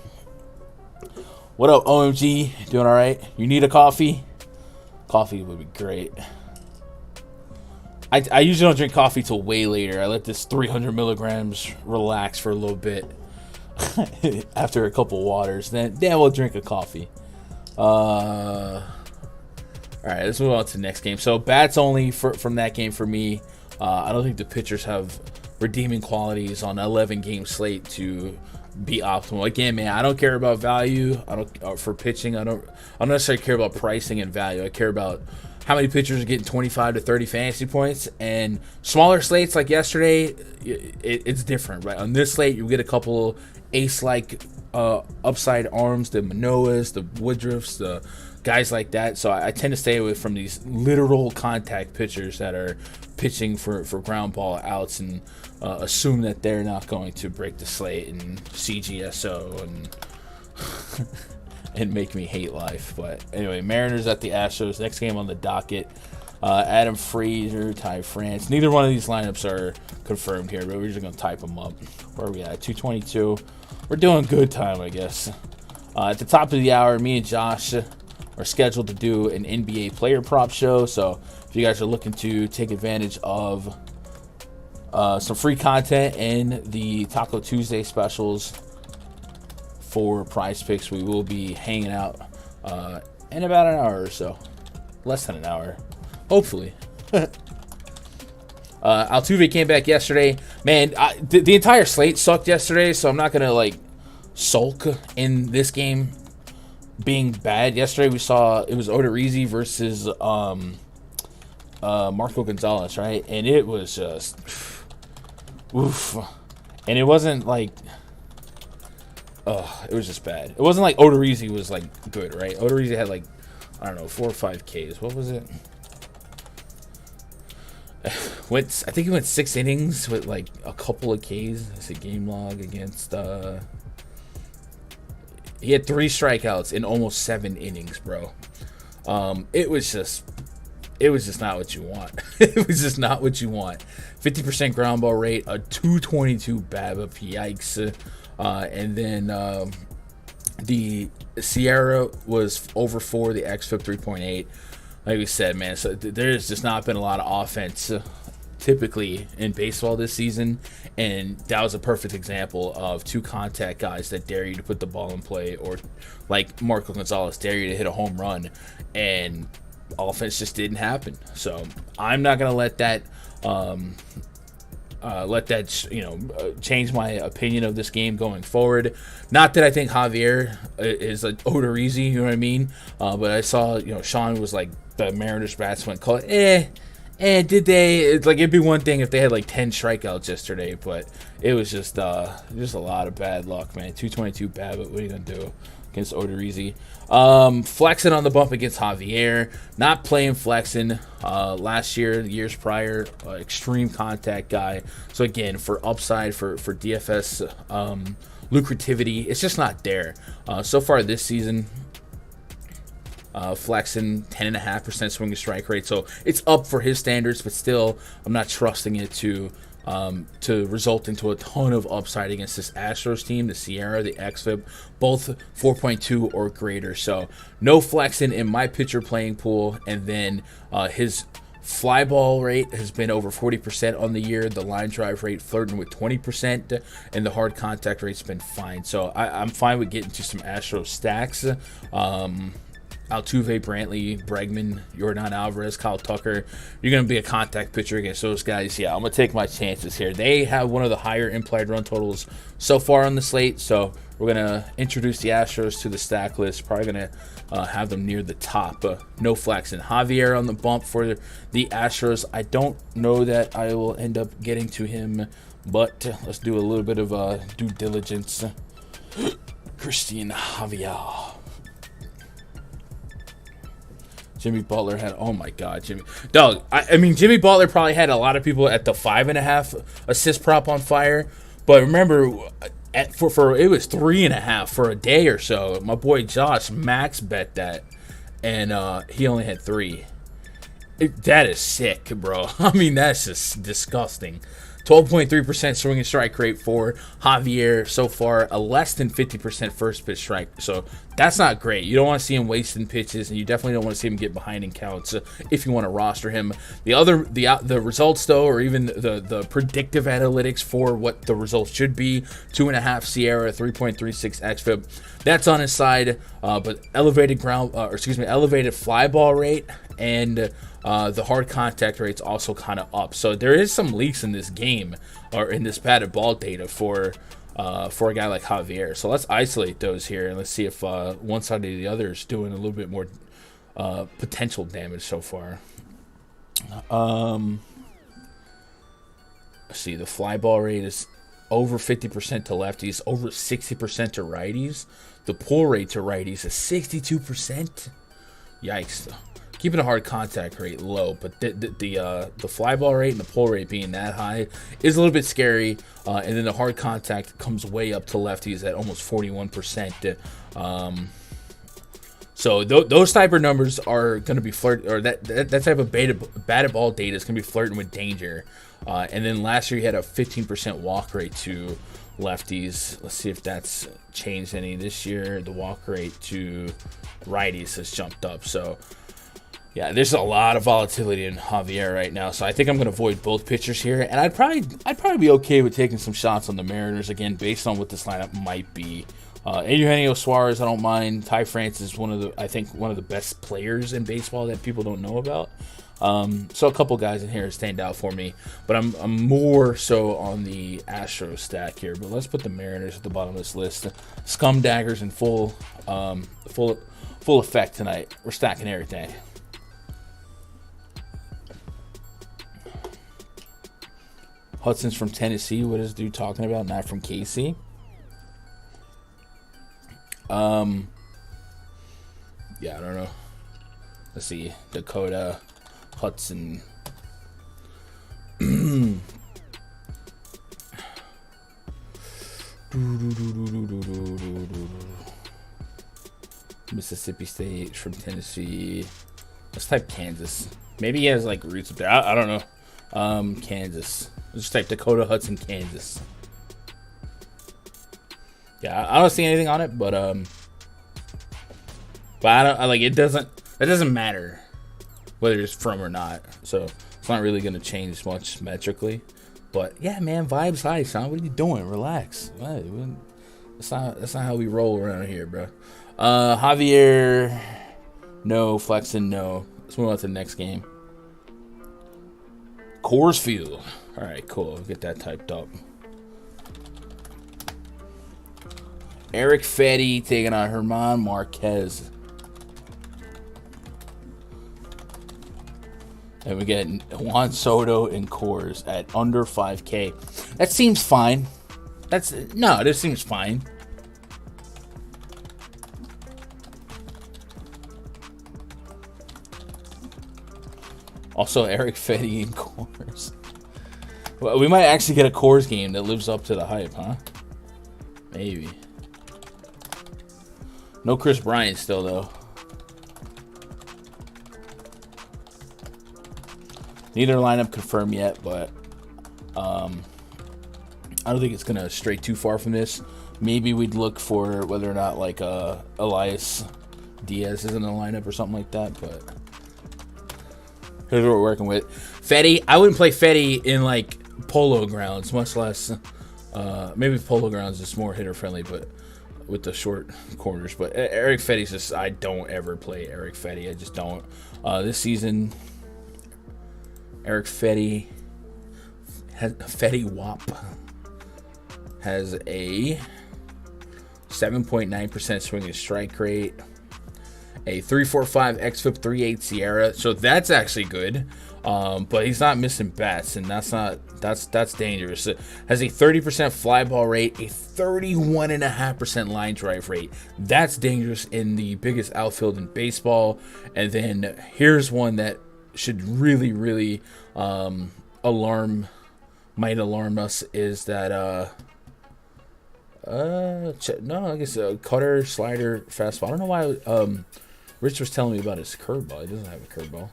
What up, OMG? Doing all right? You need a coffee? Coffee would be great. I usually don't drink coffee till way later. I let this 300 milligrams relax for a little bit after a couple waters. Then we'll drink a coffee. All right, let's move on to the next game. So bats only from that game for me. I don't think the pitchers have redeeming qualities on an 11-game slate to be optimal. Again, man, I don't care about value. I don't for pitching. I don't necessarily care about pricing and value. I care about how many pitchers are getting 25 to 30 fantasy points. And smaller slates like yesterday, it's different, right? On this slate, you get a couple ace-like upside arms, the Manoas, the Woodruffs, the guys like that. So I tend to stay away from these literal contact pitchers that are pitching for ground ball outs and assume that they're not going to break the slate and CGSO and make me hate life. But anyway, Mariners at the Astros. Next game on the docket. Adam Frazier, Ty France. Neither one of these lineups are confirmed here, but we're just going to type them up. Where are we at? 222. We're doing good time, I guess. At the top of the hour, me and Josh are scheduled to do an NBA player prop show. So if you guys are looking to take advantage of some free content and the Taco Tuesday specials for PrizePicks, we will be hanging out in about an hour or so. Less than an hour. Hopefully. Altuve came back yesterday. Man, the entire slate sucked yesterday, so I'm not going to, like, sulk in this game being bad. Yesterday we saw it was Odorizzi versus Marco Gonzalez, right? And it was just oof. And it wasn't like it was just bad. It wasn't like Odorizzi was like good, right? Odorizzi had like, I don't know, 4 or 5 Ks. What was it? I think he went 6 innings with like a couple of Ks. It's a game log against he had 3 strikeouts in almost 7 innings, bro. It was just not what you want. It was just not what you want. 50% ground ball rate, a 222 BABIP, yikes. And then the Sierra was over 4, the xFIP 3.8. Like we said, man, so there's just not been a lot of offense typically in baseball this season, and that was a perfect example of 2 contact guys that dare you to put the ball in play, or like Marco Gonzalez dare you to hit a home run, and offense just didn't happen. So I'm not gonna let that change my opinion of this game going forward. Not that I think Javier is like Odorizzi, you know what I mean? But I saw, Sean was like, the Mariners batsman called did they? It's like, it'd be one thing if they had like 10 strikeouts yesterday, but it was just a lot of bad luck, man. 222 BABIP. What are you gonna do against Odorizzi? Flexing on the bump against Javier. Not playing Flexing last year, the years prior. Extreme contact guy. So again, for upside for DFS lucrativity, it's just not there. So far this season, flexing 10.5% swinging strike rate. So it's up for his standards, but still, I'm not trusting it to result into a ton of upside against this Astros team, the Sierra, the XFIP, both 4.2 or greater. So no flexing in my pitcher playing pool. And then his fly ball rate has been over 40% on the year. The line drive rate flirting with 20%, and the hard contact rate's been fine. So I'm fine with getting to some Astros stacks. Altuve, Brantley, Bregman, Yordan Alvarez, Kyle Tucker. You're going to be a contact pitcher against those guys. Yeah, I'm going to take my chances here. They have one of the higher implied run totals so far on the slate, so we're going to introduce the Astros to the stack list. Probably going to have them near the top. No flex. And Javier on the bump for the Astros. I don't know that I will end up getting to him, but let's do a little bit of due diligence. Christian Javier. Jimmy Butler had, oh my God, Jimmy. Dog, I mean, Jimmy Butler probably had a lot of people at the 5.5 assist prop on fire. But remember, for it was 3.5 for a day or so. My boy Josh max bet that, and he only had 3. That is sick, bro. I mean, that's just disgusting. 12.3% swinging strike rate for Javier so far, a less than 50% first pitch strike. So that's not great. You don't want to see him wasting pitches, and you definitely don't want to see him get behind in counts if you want to roster him. The results though, or even the predictive analytics for what the results should be: 2.5 Sierra, 3.36 xFIP. That's on his side, but elevated elevated fly ball rate and the hard contact rate's also kind of up. So there is some leaks in this game, or in this batted ball data for a guy like Javier. So let's isolate those here, and let's see if one side or the other is doing a little bit more potential damage so far. Let's see, the fly ball rate is over 50% to lefties, over 60% to righties. The pull rate to righties is 62%. Yikes. Keeping a hard contact rate low, but the fly ball rate and the pull rate being that high is a little bit scary. And then the hard contact comes way up to lefties at almost 41%. So those type of numbers are going to be that type of batted ball data is going to be flirting with danger. And then last year he had a 15% walk rate to lefties. Let's see if that's changed any this year. The walk rate to righties has jumped up. So yeah, there's a lot of volatility in Javier right now, so I think I'm going to avoid both pitchers here, and I'd probably be okay with taking some shots on the Mariners again, based on what this lineup might be. Eugenio Suarez, I don't mind. Ty France is one of the best players in baseball that people don't know about. So a couple guys in here stand out for me, but I'm more so on the Astros stack here. But let's put the Mariners at the bottom of this list. Scum daggers in full effect tonight. We're stacking everything. Hudson's from Tennessee. What is dude talking about? Not from KC. Yeah, I don't know. Let's see. Dakota, Hudson. Mississippi State from Tennessee. Let's type Kansas. Maybe he has like roots up there. I don't know. Kansas. Let's just type Dakota Hudson, Kansas. Yeah, I don't see anything on it, but I don't it doesn't matter whether it's from or not. So it's not really gonna change much metrically. But yeah, man, vibes high, son. What are you doing? Relax. That's not how we roll around here, bro. Javier, no. Flexen, no. Let's move on to the next game. Coors Field. All right, cool. Get that typed up. Eric Fetty taking on Herman Marquez. And we get Juan Soto and Coors at under 5K. That seems fine. This seems fine. Also, Eric Fetty and Coors. Well, we might actually get a Coors game that lives up to the hype, huh? Maybe. No Chris Bryant still, though. Neither lineup confirmed yet, but I don't think it's gonna stray too far from this. Maybe we'd look for whether or not like Elias Diaz is in the lineup or something like that, but here's what we're working with. Fetty, I wouldn't play Fetty in like polo grounds, much less maybe polo grounds is more hitter friendly, but with the short corners. But Eric Fetty's just, I don't ever play Eric Fetty. I just don't. This season, Eric Fetty Wap has a 7.9% swing and strike rate, a 3.45 xFIP 3.8 Sierra, so that's actually good. But he's not missing bats, and that's dangerous. It has a 30% fly ball rate, a 31.5% line drive rate. That's dangerous in the biggest outfield in baseball. And then here's one that should really alarm us is that I guess cutter, slider, fastball. I don't know why Rich was telling me about his curveball. He doesn't have a curveball.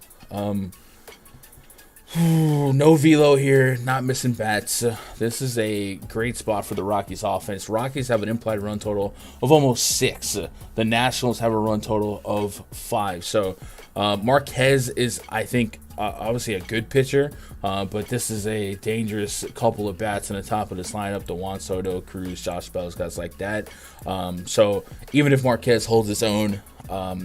No velo here, not missing bats. This is a great spot for the Rockies offense. Rockies have an implied run total of almost 6. The Nationals have a run total of 5. So Marquez is, I think, obviously a good pitcher, but this is a dangerous couple of bats in the top of this lineup. The Juan Soto, Cruz, Josh Bell, guys like that. So even if Marquez holds his own,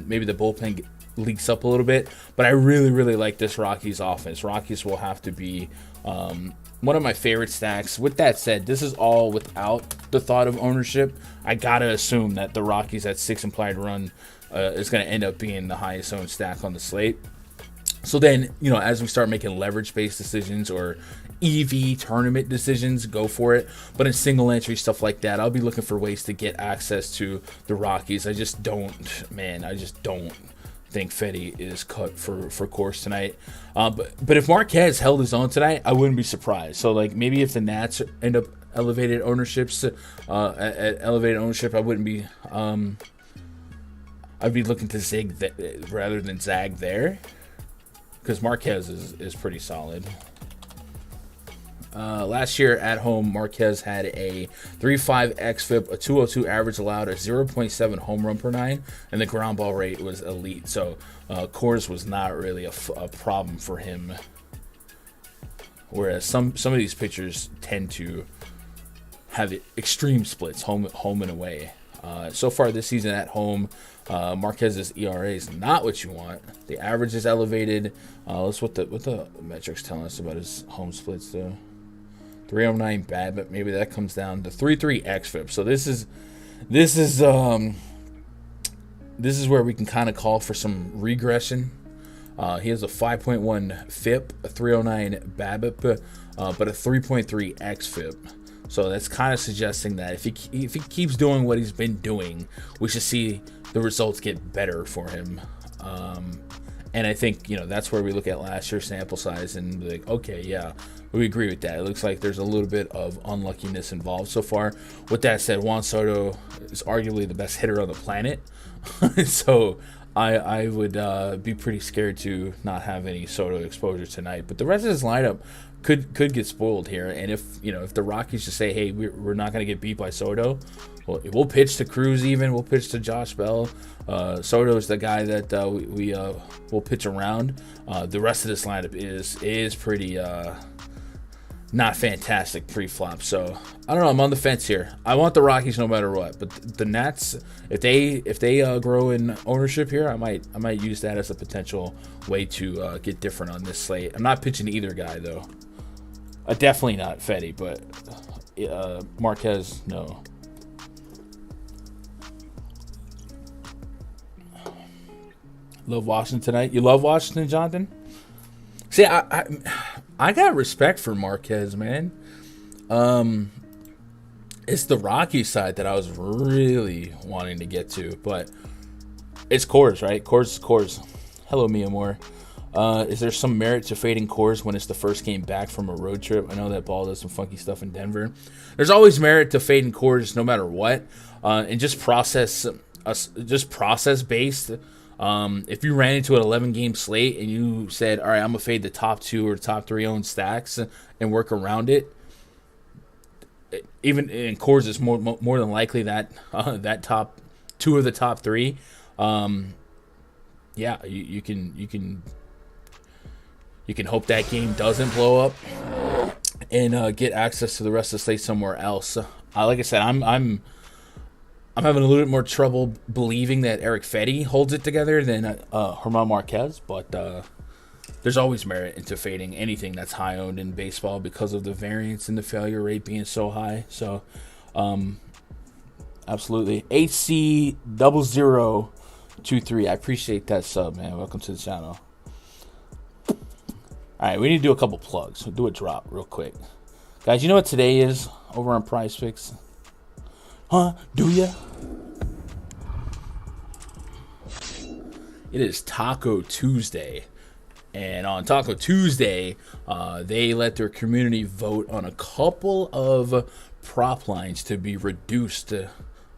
maybe the bullpen leaks up a little bit, but I really like this Rockies offense. Rockies will have to be one of my favorite stacks. With that said, this is all without the thought of ownership. I gotta assume that the Rockies at 6 implied run is going to end up being the highest owned stack on the slate. So then, as we start making leverage-based decisions or EV tournament decisions, go for it. But in single entry, stuff like that, I'll be looking for ways to get access to the Rockies. I just don't think Fetty is cut for Coors tonight. But if Marquez held his own tonight, I wouldn't be surprised. So like maybe if the Nats end up elevated ownerships at elevated ownership, I wouldn't be I'd be looking to zig rather than zag there, because Marquez is pretty solid. Last year at home, Marquez had a 3.5 xFIP, a 202 average allowed, a 0.7 home run per 9, and the ground ball rate was elite. So Coors was not really a problem for him. Whereas some of these pitchers tend to have extreme splits, home and away. So far this season at home, Marquez's ERA is not what you want. The average is elevated. Let's what the metrics telling us about his home splits though. 309 BABIP, maybe that comes down to 3.3 xFIP. So this is where we can kind of call for some regression. He has a 5.1 FIP, a 309 BABIP, but a 3.3 xFIP. So that's kind of suggesting that if he keeps doing what he's been doing, we should see the results get better for him. And I think, that's where we look at last year's sample size and be like, okay, yeah, we agree with that. It looks like there's a little bit of unluckiness involved so far. With that said, Juan Soto is arguably the best hitter on the planet. So I would be pretty scared to not have any Soto exposure tonight. But the rest of his lineup could get spoiled here. And if the Rockies just say, hey, we're not going to get beat by Soto, well, we'll pitch to Cruz even. We'll pitch to Josh Bell. Soto is the guy that we will pitch around. The rest of this lineup is pretty not fantastic pre-flop. So I don't know. I'm on the fence here. I want the Rockies no matter what. But the Nats, if they grow in ownership here, I might use that as a potential way to get different on this slate. I'm not pitching either guy though. Definitely not Fetty, but Marquez, no. Love Washington tonight. You love Washington, Jonathan? See, I got respect for Marquez, man. It's the Rocky side that I was really wanting to get to, but it's Coors, right? Coors is Coors. Hello, mi amor. Is there some merit to fading Coors when it's the first game back from a road trip? I know that ball does some funky stuff in Denver. There's always merit to fading Coors no matter what, and just process based. If you ran into an 11-game slate and you said, all right, I'm going to fade the top 2 or top 3 owned stacks and work around it, even in cores, it's more than likely that that top 2 of the top 3. Yeah, you can hope that game doesn't blow up and get access to the rest of the slate somewhere else. Like I said, I'm having a little bit more trouble believing that Eric Fetty holds it together than German Marquez, but there's always merit into fading anything that's high owned in baseball because of the variance and the failure rate being so high. So, absolutely. HC0023, I appreciate that sub, man. Welcome to the channel. All right, we need to do a couple plugs. We'll do a drop real quick. Guys, you know what today is over on PrizePicks? Huh? Do ya? It is Taco Tuesday. And on Taco Tuesday, they let their community vote on a couple of prop lines to be reduced.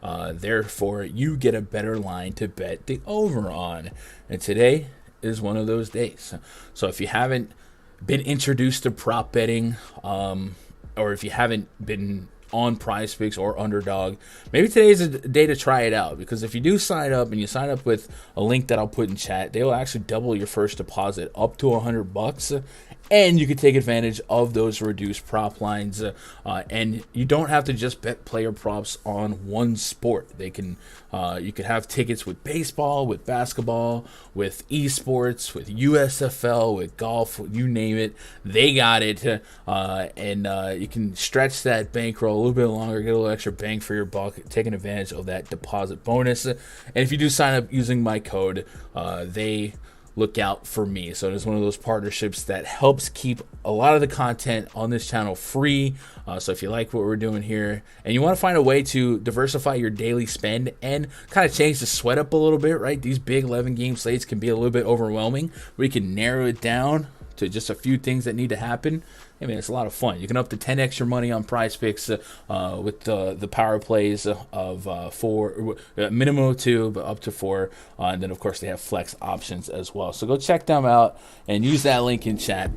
Therefore, you get a better line to bet the over on. And today is one of those days. So if you haven't been introduced to prop betting, or if you haven't been on PrizePicks or Underdog, maybe today is a day to try it out, because if you do sign up and you sign up with a link that I'll put in chat, they will actually double your first deposit up to $100, and you can take advantage of those reduced prop lines, and you don't have to just bet player props on one sport. They can you could have tickets with baseball, with basketball, with esports, with USFL, with golf, you name it, they got it, and you can stretch that bankroll a little bit longer, get a little extra bang for your buck, taking advantage of that deposit bonus. And if you do sign up using my code, they look out for me. So it's one of those partnerships that helps keep a lot of the content on this channel free. So if you like what we're doing here and you want to find a way to diversify your daily spend and kind of change the sweat up a little bit, right? These big 11-game slates can be a little bit overwhelming. We can narrow it down to just a few things that need to happen. I mean, it's a lot of fun. You can up to 10x your money on PrizePicks with the power plays of 4, minimum of 2, but up to 4. And then, of course, they have flex options as well. So go check them out and use that link in chat.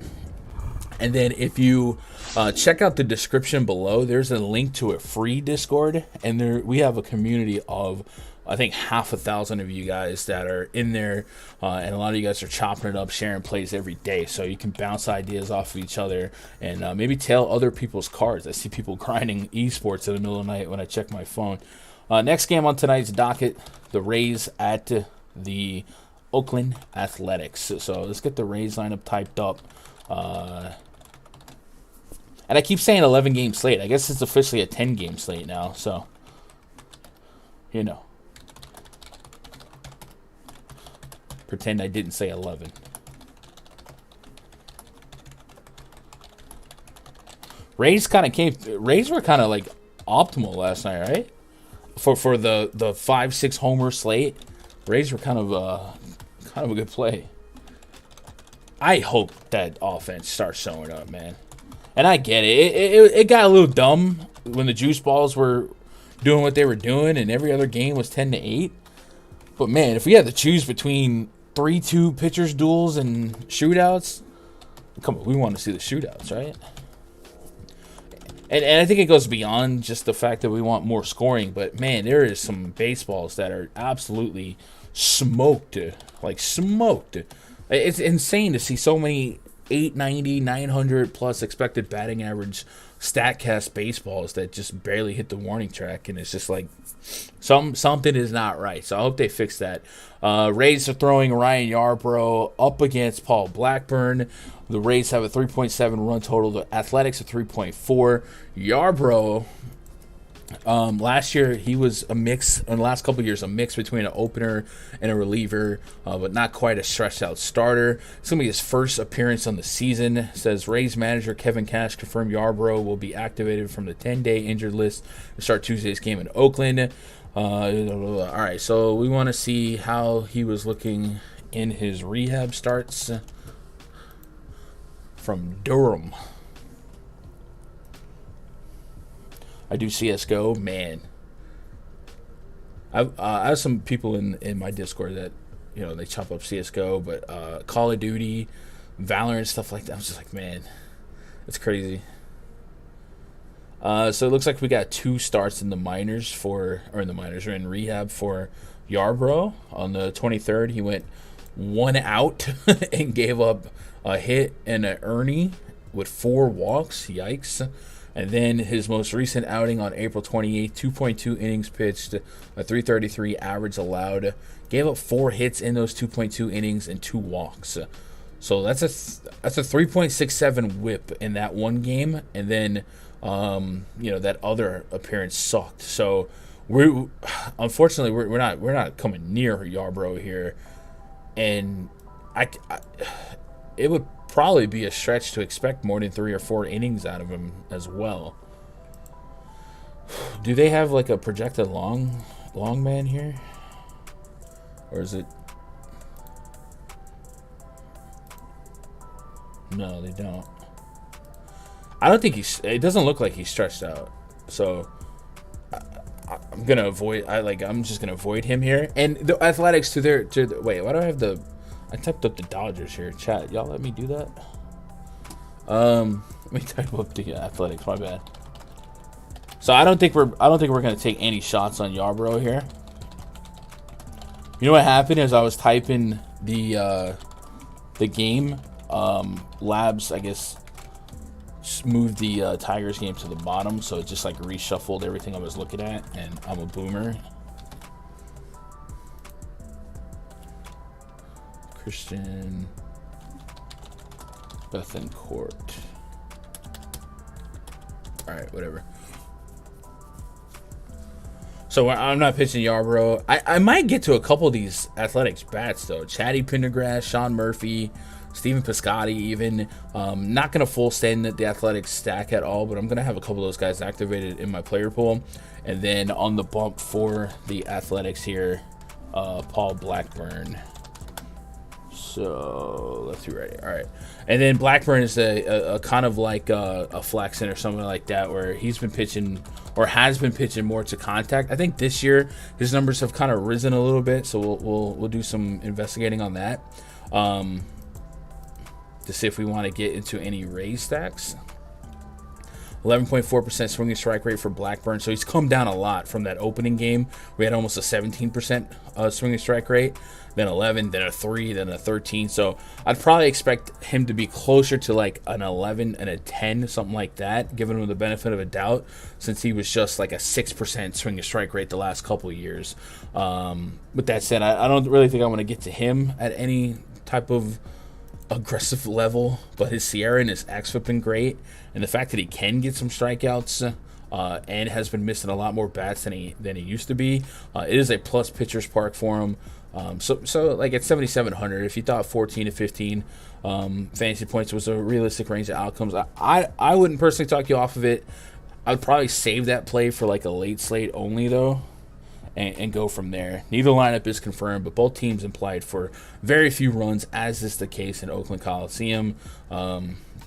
And then if you check out the description below, there's a link to a free Discord. And we have a community of, I think, 500,000 of you guys that are in there, and a lot of you guys are chopping it up, sharing plays every day, so you can bounce ideas off of each other and maybe tail other people's cards. I see people grinding esports in the middle of the night when I check my phone. Next game on tonight's docket, the Rays at the Oakland Athletics. So let's get the Rays lineup typed up. And I keep saying 11-game slate. I guess it's officially a 10-game slate now, so you know. Pretend I didn't say 11. Rays were kind of like optimal last night, right? For the 5-6 homer slate, Rays were kind of a good play. I hope that offense starts showing up, man. And I get it. It got a little dumb when the juice balls were doing what they were doing and every other game was 10-8. But man, if we had to choose between 3-2 pitchers duels and shootouts, come on, we want to see the shootouts, right? And I think it goes beyond just the fact that we want more scoring, but man, there is some baseballs that are absolutely smoked, like smoked. It's insane to see so many 890, 900 plus expected batting average StatCast baseballs that just barely hit the warning track, and it's just like something is not right. So I hope they fix that. Rays are throwing Ryan Yarbrough up against Paul Blackburn. The Rays have a 3.7 run total. The Athletics a 3.4. Yarbrough, last year he was a mix, in the last couple of years, a mix between an opener and a reliever, but not quite a stretched out starter. It's going to be his first appearance on the season. It says Rays manager Kevin Cash confirmed Yarbrough will be activated from the 10-day injured list to start Tuesday's game in Oakland. All right, so we want to see how he was looking in his rehab starts from Durham. I do CSGO, man. I have some people in my Discord that they chop up CS:GO, but Call of Duty, Valorant, stuff like that. I was just like, man, it's crazy. So it looks like we got 2 starts in the minors or in rehab for Yarbrough. On the 23rd, he went 1 out and gave up a hit and an Ernie with 4 walks. Yikes. And then his most recent outing on April 28th, 2.2 innings pitched, a 333 average allowed. Gave up 4 hits in those 2.2 innings and 2 walks. So that's a 3.67 whip in that one game. And then, that other appearance sucked. So unfortunately we're not coming near Yarbrough here. And it would probably be a stretch to expect more than 3 or 4 innings out of him as well. Do they have like a projected long man here, or is it? No, they don't. I don't think it doesn't look like he's stretched out. So I'm gonna avoid. I'm just gonna avoid him here. And the Athletics wait. Why do I have I typed up the Dodgers here. Chat, y'all let me do that? Let me type up the Athletics. My bad. So I don't think we're gonna take any shots on Yarbrough here. You know what happened is I was typing the game. Labs, I guess, moved the Tigers game to the bottom, so it just like reshuffled everything I was looking at, and I'm a boomer. Christian Bethancourt. All right, whatever. So I'm not pitching Yarbrough. I might get to a couple of these Athletics bats though. Chatty Pendergrass, Sean Murphy, Steven Piscotty even. Not going to full stand the Athletics stack at all, but I'm going to have a couple of those guys activated in my player pool. And then on the bump for the Athletics here, Paul Blackburn. So left to right. All right. And then Blackburn is a kind of like a Flexen or something like that, where he's been pitching or has been pitching more to contact. I think this year his numbers have kind of risen a little bit, so we'll do some investigating on that to see if we want to get into any Rays stacks. 11.4% swinging strike rate for Blackburn. So he's come down a lot from that opening game. We had almost a 17% swinging strike rate, then 11, then a 3, then a 13. So I'd probably expect him to be closer to like an 11 and a 10, something like that, giving him the benefit of a doubt, since he was just like a 6% swinging strike rate the last couple of years. With that said, I don't really think I want to get to him at any type of aggressive level, but his Sierra and his X have been great, and the fact that he can get some strikeouts and has been missing a lot more bats than he used to be, it is a plus pitcher's park for him. So like at 7,700, if you thought 14 to 15 fantasy points was a realistic range of outcomes, I wouldn't personally talk you off of it. I'd probably save that play for like a late slate only though, and go from there. Neither lineup is confirmed, but both teams implied for very few runs, as is the case in Oakland Coliseum.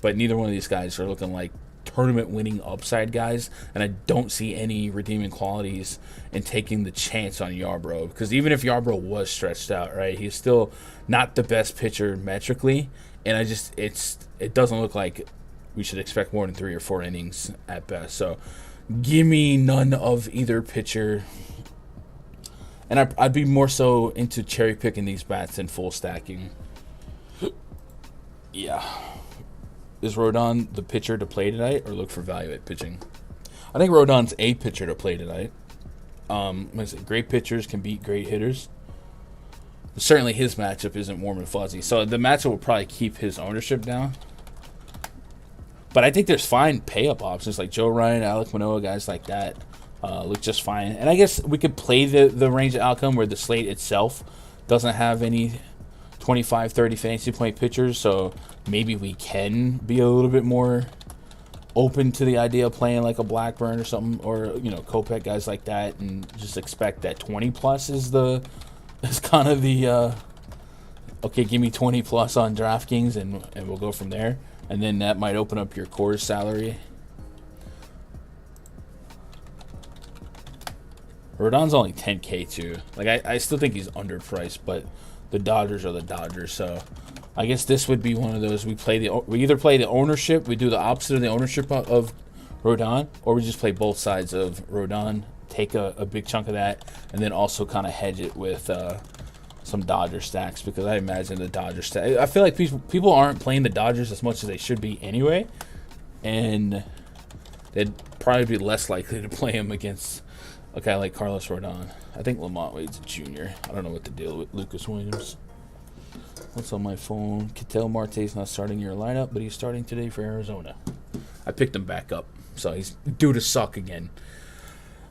But neither one of these guys are looking like tournament-winning upside guys, and I don't see any redeeming qualities in taking the chance on Yarbrough, because even if Yarbrough was stretched out, right, he's still not the best pitcher metrically, and it doesn't look like we should expect more than 3 or 4 innings at best. So give me none of either pitcher. And I'd be more so into cherry picking these bats than full stacking. Yeah. Is Rodon the pitcher to play tonight, or look for value at pitching? I think Rodon's a pitcher to play tonight. Great pitchers can beat great hitters. Certainly his matchup isn't warm and fuzzy. So the matchup will probably keep his ownership down. But I think there's fine pay-up options like Joe Ryan, Alek Manoah, guys like that. Look just fine. And I guess we could play the range of outcome where the slate itself doesn't have any 25, 30 fantasy point pitchers, so maybe we can be a little bit more open to the idea of playing like a Blackburn or something, or Kopech, guys like that, and just expect that 20 plus is kind of the okay, give me 20 plus on DraftKings and we'll go from there. And then that might open up your core salary. Rodon's only 10K too. Like I still think he's underpriced, but the Dodgers are the Dodgers. So I guess this would be one of those. We either play the ownership, we do the opposite of the ownership of Rodon, or we just play both sides of Rodon, take a big chunk of that, and then also kind of hedge it with some Dodger stacks, because I imagine the Dodger stack. I feel like people aren't playing the Dodgers as much as they should be anyway, and they'd probably be less likely to play him against a guy like Carlos Rodon. I think Lamont Wade's a junior. I don't know what the deal with Lucas Williams. What's on my phone? Ketel Marte's not starting your lineup, but he's starting today for Arizona. I picked him back up, so he's due to suck again.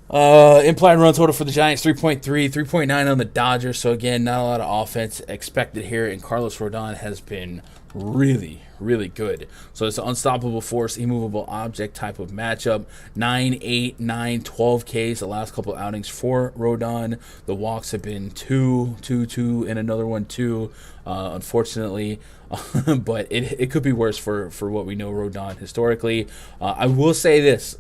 Implied run total for the Giants, 3.3, 3.9 on the Dodgers. So again, not a lot of offense expected here, and Carlos Rodon has been really, really good. So it's an unstoppable force, immovable object type of matchup. 9, 8, 9, 12 Ks the last couple outings for Rodon. The walks have been 2, 2, 2, and another one 2, unfortunately. But it could be worse for what we know Rodon historically. I will say this.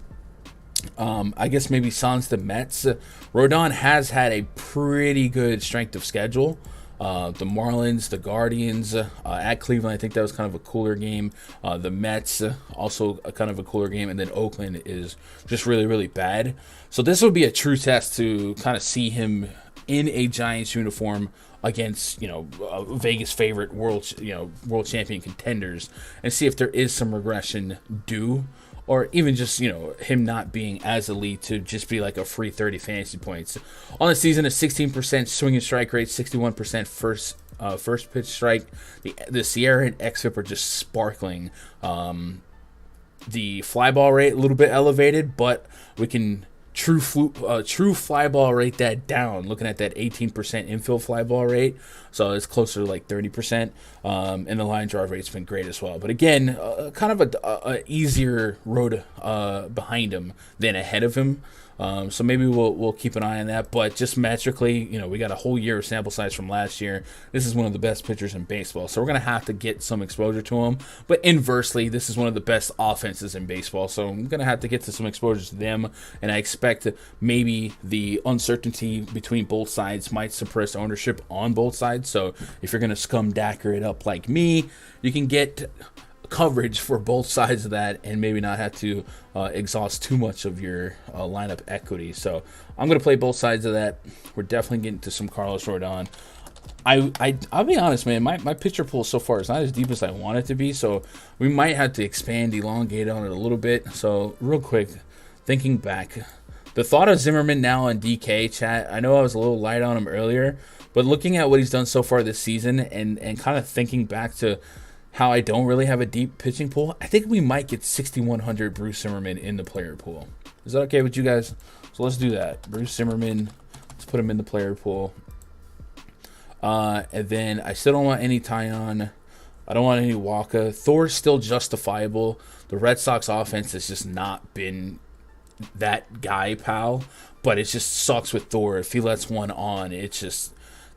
I guess maybe sans the Mets, Rodon has had a pretty good strength of schedule. The Marlins, the Guardians, at Cleveland, I think that was kind of a cooler game. The Mets, also kind of a cooler game. And then Oakland is just really, really bad. So this would be a true test to kind of see him in a Giants uniform against, Vegas favorite world champion contenders, and see if there is some regression due. Or even just, him not being as elite to just be like a free 30 fantasy points. On the season, a 16% swing and strike rate, 61% first pitch strike. The Sierra and XFIP are just sparkling. The fly ball rate a little bit elevated, but we can true fly ball rate that down, looking at that 18% infield fly ball rate. So it's closer to like 30%. And the line drive rate's been great as well. But again, kind of a easier road behind him than ahead of him. So maybe we'll keep an eye on that. But just metrically, we got a whole year of sample size from last year. This is one of the best pitchers in baseball. So we're going to have to get some exposure to him. But inversely, this is one of the best offenses in baseball. So I'm going to have to get to some exposure to them. And I expect maybe the uncertainty between both sides might suppress ownership on both sides. So if you're going to scum Dacker it up like me, you can get coverage for both sides of that and maybe not have to exhaust too much of your lineup equity. So I'm going to play both sides of that. We're definitely getting to some Carlos Rodon. I'll be honest, man, my pitcher pool so far is not as deep as I want it to be, so we might have to expand, elongate on it a little bit. So real quick, thinking back, the thought of Zimmerman now on DK, chat, I know I was a little light on him earlier, but looking at what he's done so far this season and kind of thinking back to how I don't really have a deep pitching pool, I think we might get 6,100 Bruce Zimmerman in the player pool. Is that okay with you guys? So let's do that. Bruce Zimmerman, let's put him in the player pool. And then I still don't want any Tyon. I don't want any Walker. Thor's still justifiable. The Red Sox offense has just not been that guy, pal. But it just sucks with Thor. If he lets one on, it's just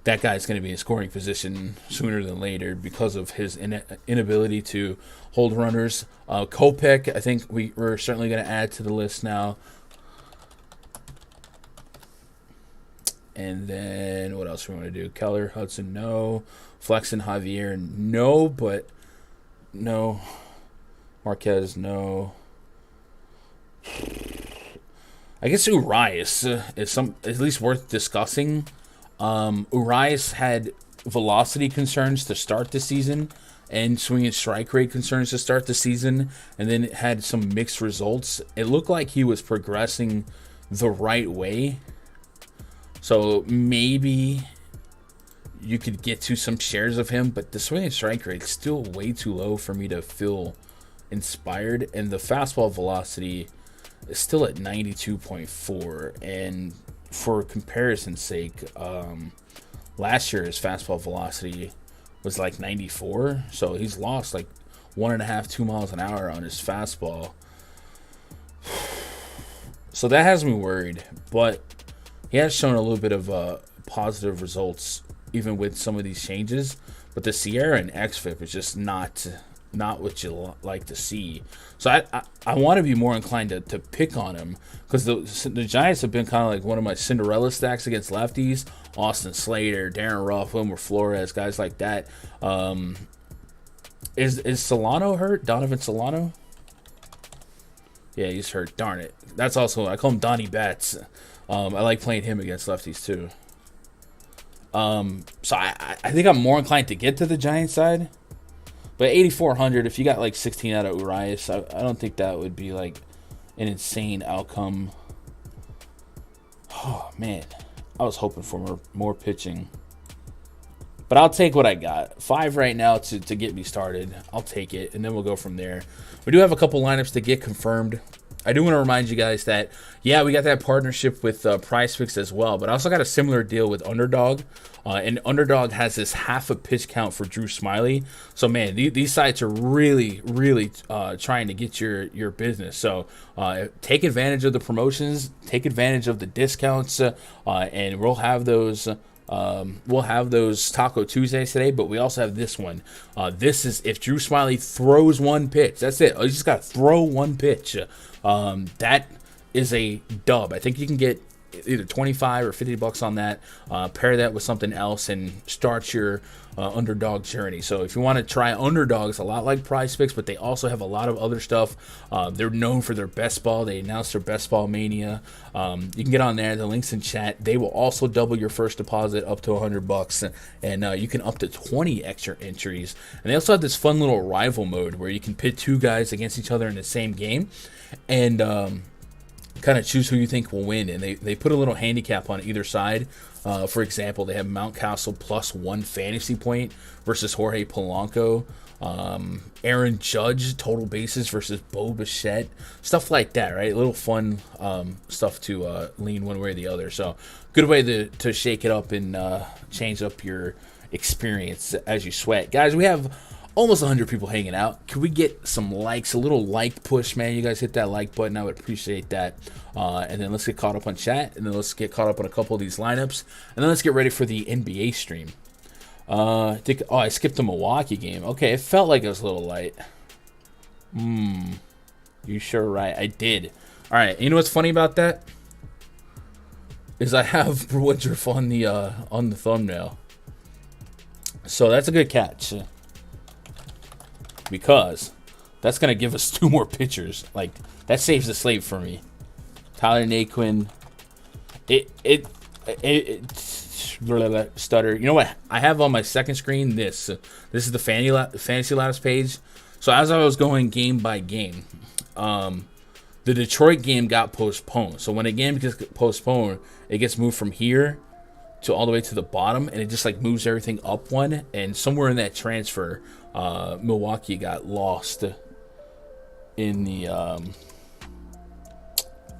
that guy's going to be in scoring position sooner than later because of his inability to hold runners. Kopech, I think we're certainly going to add to the list now. And then what else we want to do? Keller, Hudson, no. Flexen, Javier, no. But no. Marquez, no. I guess Urias is at least worth discussing. Urias had velocity concerns to start the season and swing and strike rate concerns to start the season, and then had some mixed results. It looked like he was progressing the right way. So maybe you could get to some shares of him, but the swing and strike rate is still way too low for me to feel inspired. And the fastball velocity is still at 92.4. And for comparison's sake, last year his fastball velocity was like 94. So he's lost like 1.5, 2 miles an hour on his fastball. So that has me worried, but he has shown a little bit of positive results even with some of these changes. But the Sierra and XFIP is just not what you like to see. So I want to be more inclined to pick on him, because the Giants have been kind of like one of my Cinderella stacks against lefties. Austin Slater, Darren Ruff, Wilmer Flores, guys like that. Is Solano hurt? Donovan Solano? Yeah, he's hurt. Darn it. That's also, I call him Donnie Bats. I like playing him against lefties too. So I think I'm more inclined to get to the Giants side. But 8,400, if you got like 16 out of Urias, I don't think that would be like an insane outcome. Oh, man. I was hoping for more pitching. But I'll take what I got. 5 right now to get me started. I'll take it, and then we'll go from there. We do have a couple lineups to get confirmed. I do want to remind you guys that, yeah, we got that partnership with PrizePicks as well, but I also got a similar deal with Underdog. And Underdog has this half a pitch count for Drew Smyly. So, man, these sites are really, really trying to get your business. So, take advantage of the promotions, take advantage of the discounts, and we'll have those. We'll have those Taco Tuesdays today, but we also have this one. This is if Drew Smyly throws one pitch. That's it. You just got to throw one pitch. That is a dub. I think you can get either 25 or $50 on that. Pair that with something else and start your Underdog journey. So if you want to try Underdogs, a lot like PrizePicks, but they also have a lot of other stuff. They're known for their best ball. They announced their best ball mania. You can get on there. The link's in chat. They will also double your first deposit up to $100, and you can up to 20 extra entries. And they also have this fun little rival mode where you can pit 2 guys against each other in the same game, and kind of choose who you think will win. And they put a little handicap on either side. For example, they have Mountcastle +1 fantasy point versus Jorge Polanco. Aaron Judge total bases versus Bo Bichette. Stuff like that, right? A little fun stuff to lean one way or the other. So good way to shake it up and change up your experience as you sweat. Guys, we have almost 100 people hanging out. Can we get some likes, a little like push, man? You guys hit that like button. I would appreciate that. And then let's get caught up on chat. And then let's get caught up on a couple of these lineups. And then let's get ready for the NBA stream. I skipped the Milwaukee game. Okay, it felt like it was a little light. You sure right. I did. All right, you know what's funny about that? Is I have Woodruff on the thumbnail. So that's a good catch. Because that's going to give us 2 more pitchers. Like, that saves the slate for me. Tyler Naquin. Stutter. You know what? I have on my second screen this. This is the Fantasy Labs page. So as I was going game by game, the Detroit game got postponed. So when a game gets postponed, it gets moved from here to all the way to the bottom, and it just like moves everything up one. And somewhere in that transfer, Milwaukee got lost in the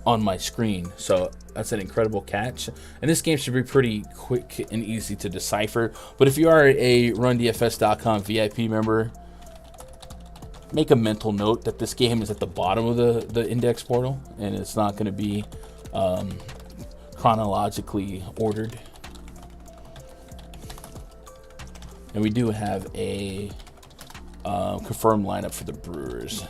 on my screen. So that's an incredible catch, and this game should be pretty quick and easy to decipher. But if you are a RunDFS.com VIP member, make a mental note that this game is at the bottom of the index portal, and it's not going to be chronologically ordered. And we do have a confirmed lineup for the Brewers.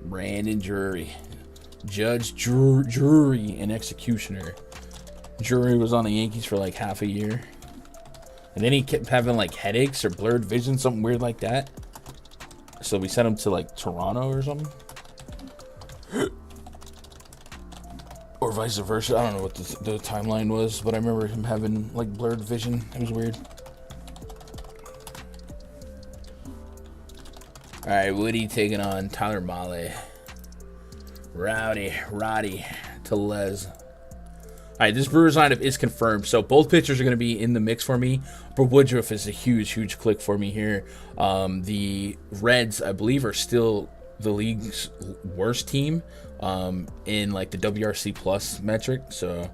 Brandon Drury, Judge Drury, and Executioner. Drury was on the Yankees for like half a year, and then he kept having like headaches or blurred vision, something weird like that. So we sent him to like Toronto or something. Or vice versa. I don't know what the timeline was, but I remember him having like blurred vision. It was weird. All right, Woody taking on Tyler Mahle. Roddy Telez. All right, this Brewers lineup is confirmed. So both pitchers are going to be in the mix for me. But Woodruff is a huge click for me here. The Reds, I believe, are still the league's worst team in like the WRC plus metric. So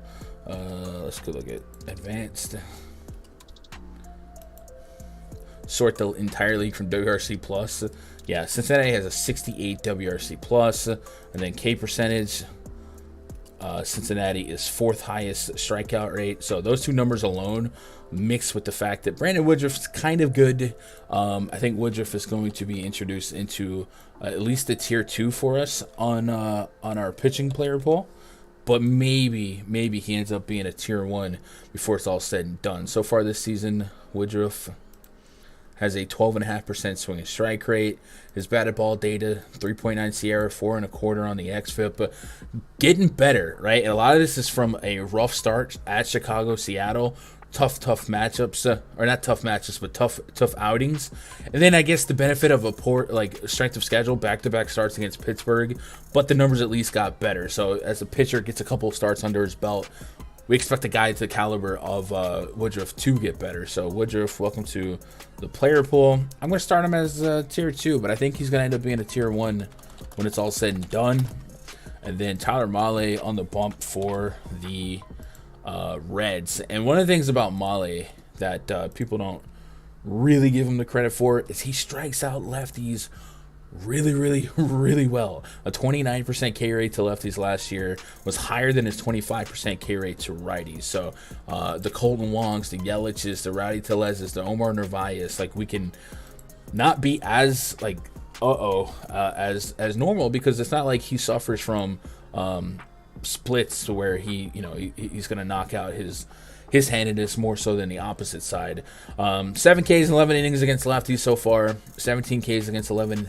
let's go look at advanced. Sort the entire league from WRC plus. Yeah, Cincinnati has a 68 WRC plus, and then K percentage. Cincinnati is 4th highest strikeout rate. So those two numbers alone, mixed with the fact that Brandon Woodruff's kind of good, I think Woodruff is going to be introduced into at least a tier 2 for us on our pitching player pool. But maybe he ends up being a tier 1 before it's all said and done. So far this season, Woodruff has a 12.5% swing and strike rate. His batted ball data, 3.9 Sierra, 4.25 on the xFIP. But getting better, right? And a lot of this is from a rough start at Chicago, Seattle. Tough matchups, or not tough matchups, but tough outings. And then I guess the benefit of a poor strength of schedule, back-to-back starts against Pittsburgh, but the numbers at least got better. So as a pitcher gets a couple of starts under his belt, we expect a guy to the caliber of Woodruff to get better. So Woodruff, welcome to the player pool. I'm going to start him as tier 2, but I think he's going to end up being a tier 1 when it's all said and done. And then Tyler Mahle on the bump for the Reds. And one of the things about Mahle that people don't really give him the credit for is he strikes out lefties really well. A 29% K rate to lefties last year was higher than his 25% K rate to righties. So the Colton Wongs, the Yelich's, the Rowdy Telez's, the Omar Narvaez, we can not be as as normal, because it's not like he suffers from splits where he's going to knock out his handedness more so than the opposite side. 7 Ks in 11 innings against lefties so far. 17 Ks against 11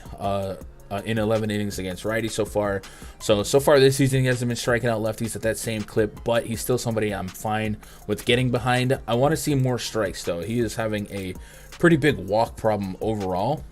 in 11 innings against righties so far. So far this season he hasn't been striking out lefties at that same clip, but he's still somebody I'm fine with getting behind. I want to see more strikes though. He is having a pretty big walk problem overall.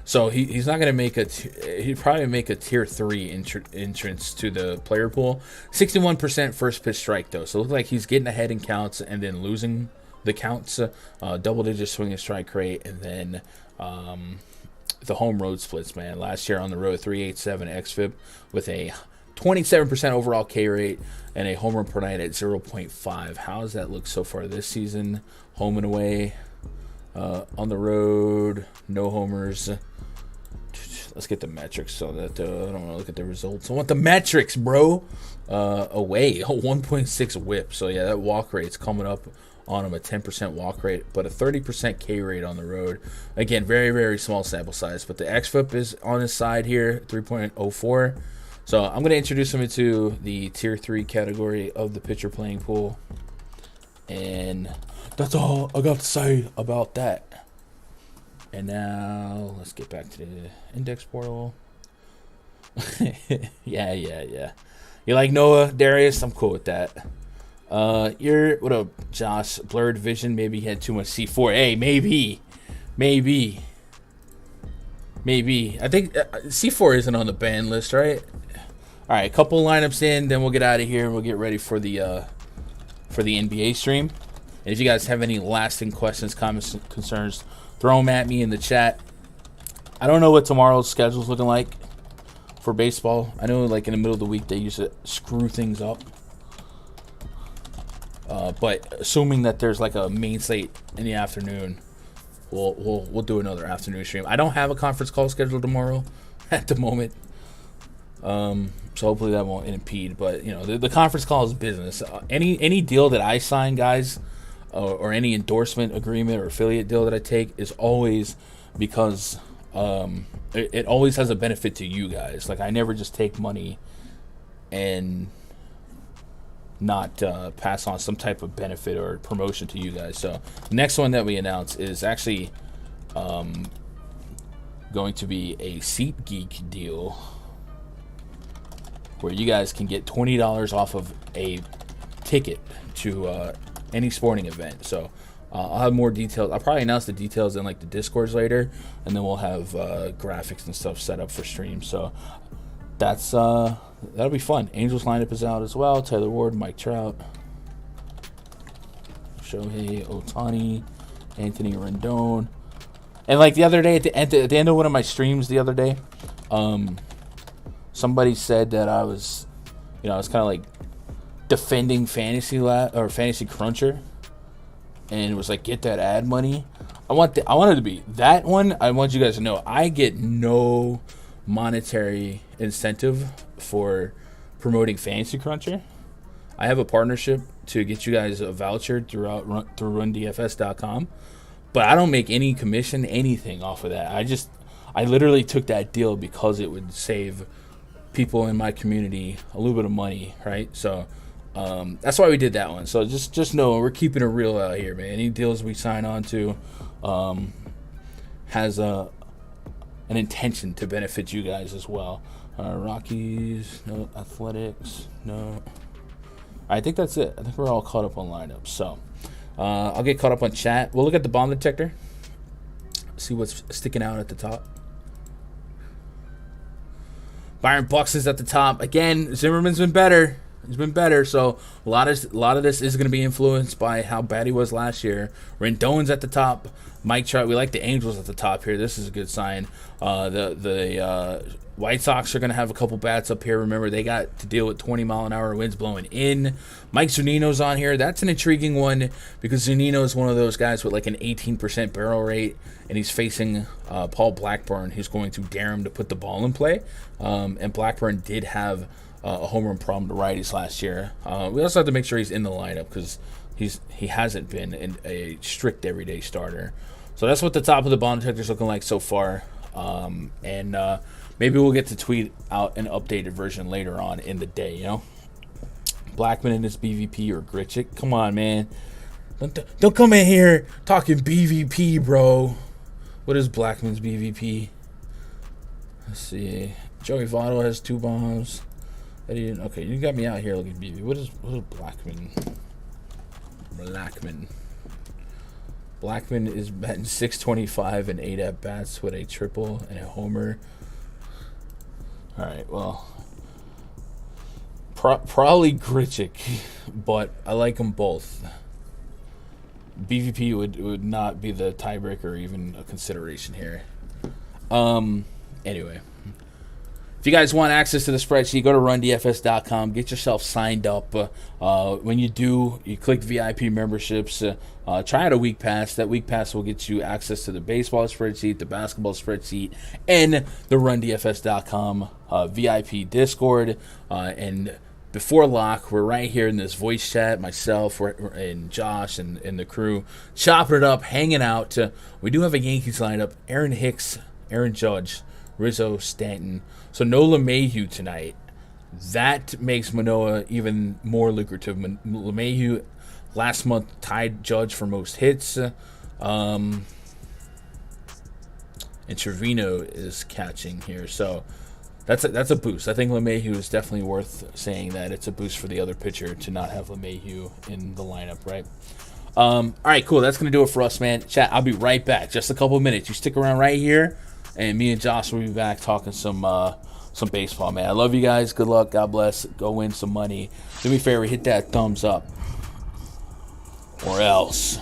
So he's not going to make he'd probably make a tier 3 entrance to the player pool. 61% first pitch strike though. So it looks like he's getting ahead in counts and then losing the counts. Double digit swing and strike rate. And then the home road splits, man. Last year on the road, 3.87 xFIP with a 27% overall K rate and a home run per night at 0.5. How does that look so far this season? Home and away. On the road, no homers. Let's get the metrics so that I don't want to look at the results. I want the metrics, bro. Away, 1.6 whip. So yeah, that walk rate's coming up on him, a 10% walk rate, but a 30% K rate on the road. Again, very, very small sample size, but the xFIP is on his side here, 3.04. So I'm going to introduce him into the tier 3 category of the pitcher playing pool. And that's all I got to say about that. And now let's get back to the index portal. Yeah. You like Noah, Darius? I'm cool with that. What up, Josh? Blurred vision. Maybe he had too much C4. Hey, maybe. I think C4 isn't on the ban list, right? All right, a couple lineups in, then we'll get out of here and we'll get ready for the NBA stream. And if you guys have any lasting questions, comments, concerns, throw them at me in the chat. I don't know what tomorrow's schedule is looking like for baseball. I know in the middle of the week they used to screw things up. But assuming that there's a main slate in the afternoon, we'll do another afternoon stream. I don't have a conference call scheduled tomorrow at the moment. So hopefully that won't impede. But the conference call is business. Any deal that I sign, guys, or any endorsement agreement or affiliate deal that I take is always because it always has a benefit to you guys. I never just take money and not pass on some type of benefit or promotion to you guys. So the next one that we announce is actually going to be a SeatGeek deal where you guys can get $20 off of a ticket to any sporting event. So I'll have more details. I'll probably announce the details in the Discords later, and then we'll have graphics and stuff set up for stream. So that's that'll be fun. Angels lineup is out as well. Taylor Ward, Mike Trout, Shohei Ohtani, Anthony Rendon. And the other day at the end of one of my streams the other day, somebody said that I was kind of defending Fantasy Cruncher, and it was get that ad money. I wanted to be that one. I want you guys to know I get no monetary incentive for promoting Fantasy Cruncher. I have a partnership to get you guys a voucher through rundfs.com, but I don't make any commission, anything off of that. I literally took that deal because it would save people in my community a little bit of money, right? So that's why we did that one. So just know we're keeping it real out here, man. Any deals we sign on to has an intention to benefit you guys as well. Rockies, no. Athletics, no. I think that's it. I think we're all caught up on lineups. So I'll get caught up on chat. We'll look at the bomb detector, see what's sticking out at the top. Byron Bucks is at the top again. Zimmerman's been better. He's been better. So a lot of this is going to be influenced by how bad he was last year. Rendon's at the top. Mike Trout. We like the Angels at the top here. This is a good sign. The White Sox are going to have a couple bats up here. Remember, they got to deal with 20-mile-an-hour winds blowing in. Mike Zunino's on here. That's an intriguing one because Zunino is one of those guys with like an 18% barrel rate, and he's facing Paul Blackburn, who's going to dare him to put the ball in play. And Blackburn did have a home run problem to righties last year. We also have to make sure he's in the lineup because he hasn't been a strict everyday starter. So that's what the top of the bond detector is looking like so far. Maybe we'll get to tweet out an updated version later on in the day, you know? Blackman in his BVP or Grichuk. Come on, man. Don't come in here talking BVP, bro. What is Blackman's BVP? Let's see. Joey Votto has 2 bombs. Okay, you got me out here looking BVP. What is Blackman? Blackman is batting .625 and 8 at bats with a triple and a homer. All right, well, probably Grichuk, but I like them both. BVP would not be the tiebreaker or even a consideration here. Anyway, if you guys want access to the spreadsheet, go to rundfs.com. Get yourself signed up. When you do, you click VIP memberships. Try out a week pass. That week pass will get you access to the baseball spreadsheet, the basketball spreadsheet, and the rundfs.com VIP Discord. And before lock, we're right here in this voice chat, myself and Josh and the crew, chopping it up, hanging out. We do have a Yankees lineup. Aaron Hicks, Aaron Judge, Rizzo, Stanton. So no LeMahieu tonight. That makes Manoah even more lucrative. LeMahieu last month tied Judge for most hits. And Trevino is catching here. So that's a boost. I think LeMahieu is definitely worth saying that it's a boost for the other pitcher to not have LeMahieu in the lineup, right? All right, cool. That's going to do it for us, man. Chat, I'll be right back. Just a couple minutes. You stick around right here, and me and Josh will be back talking some baseball, man. I love you guys. Good luck. God bless. Go win some money. Do me a favor. Hit that thumbs up. Or else.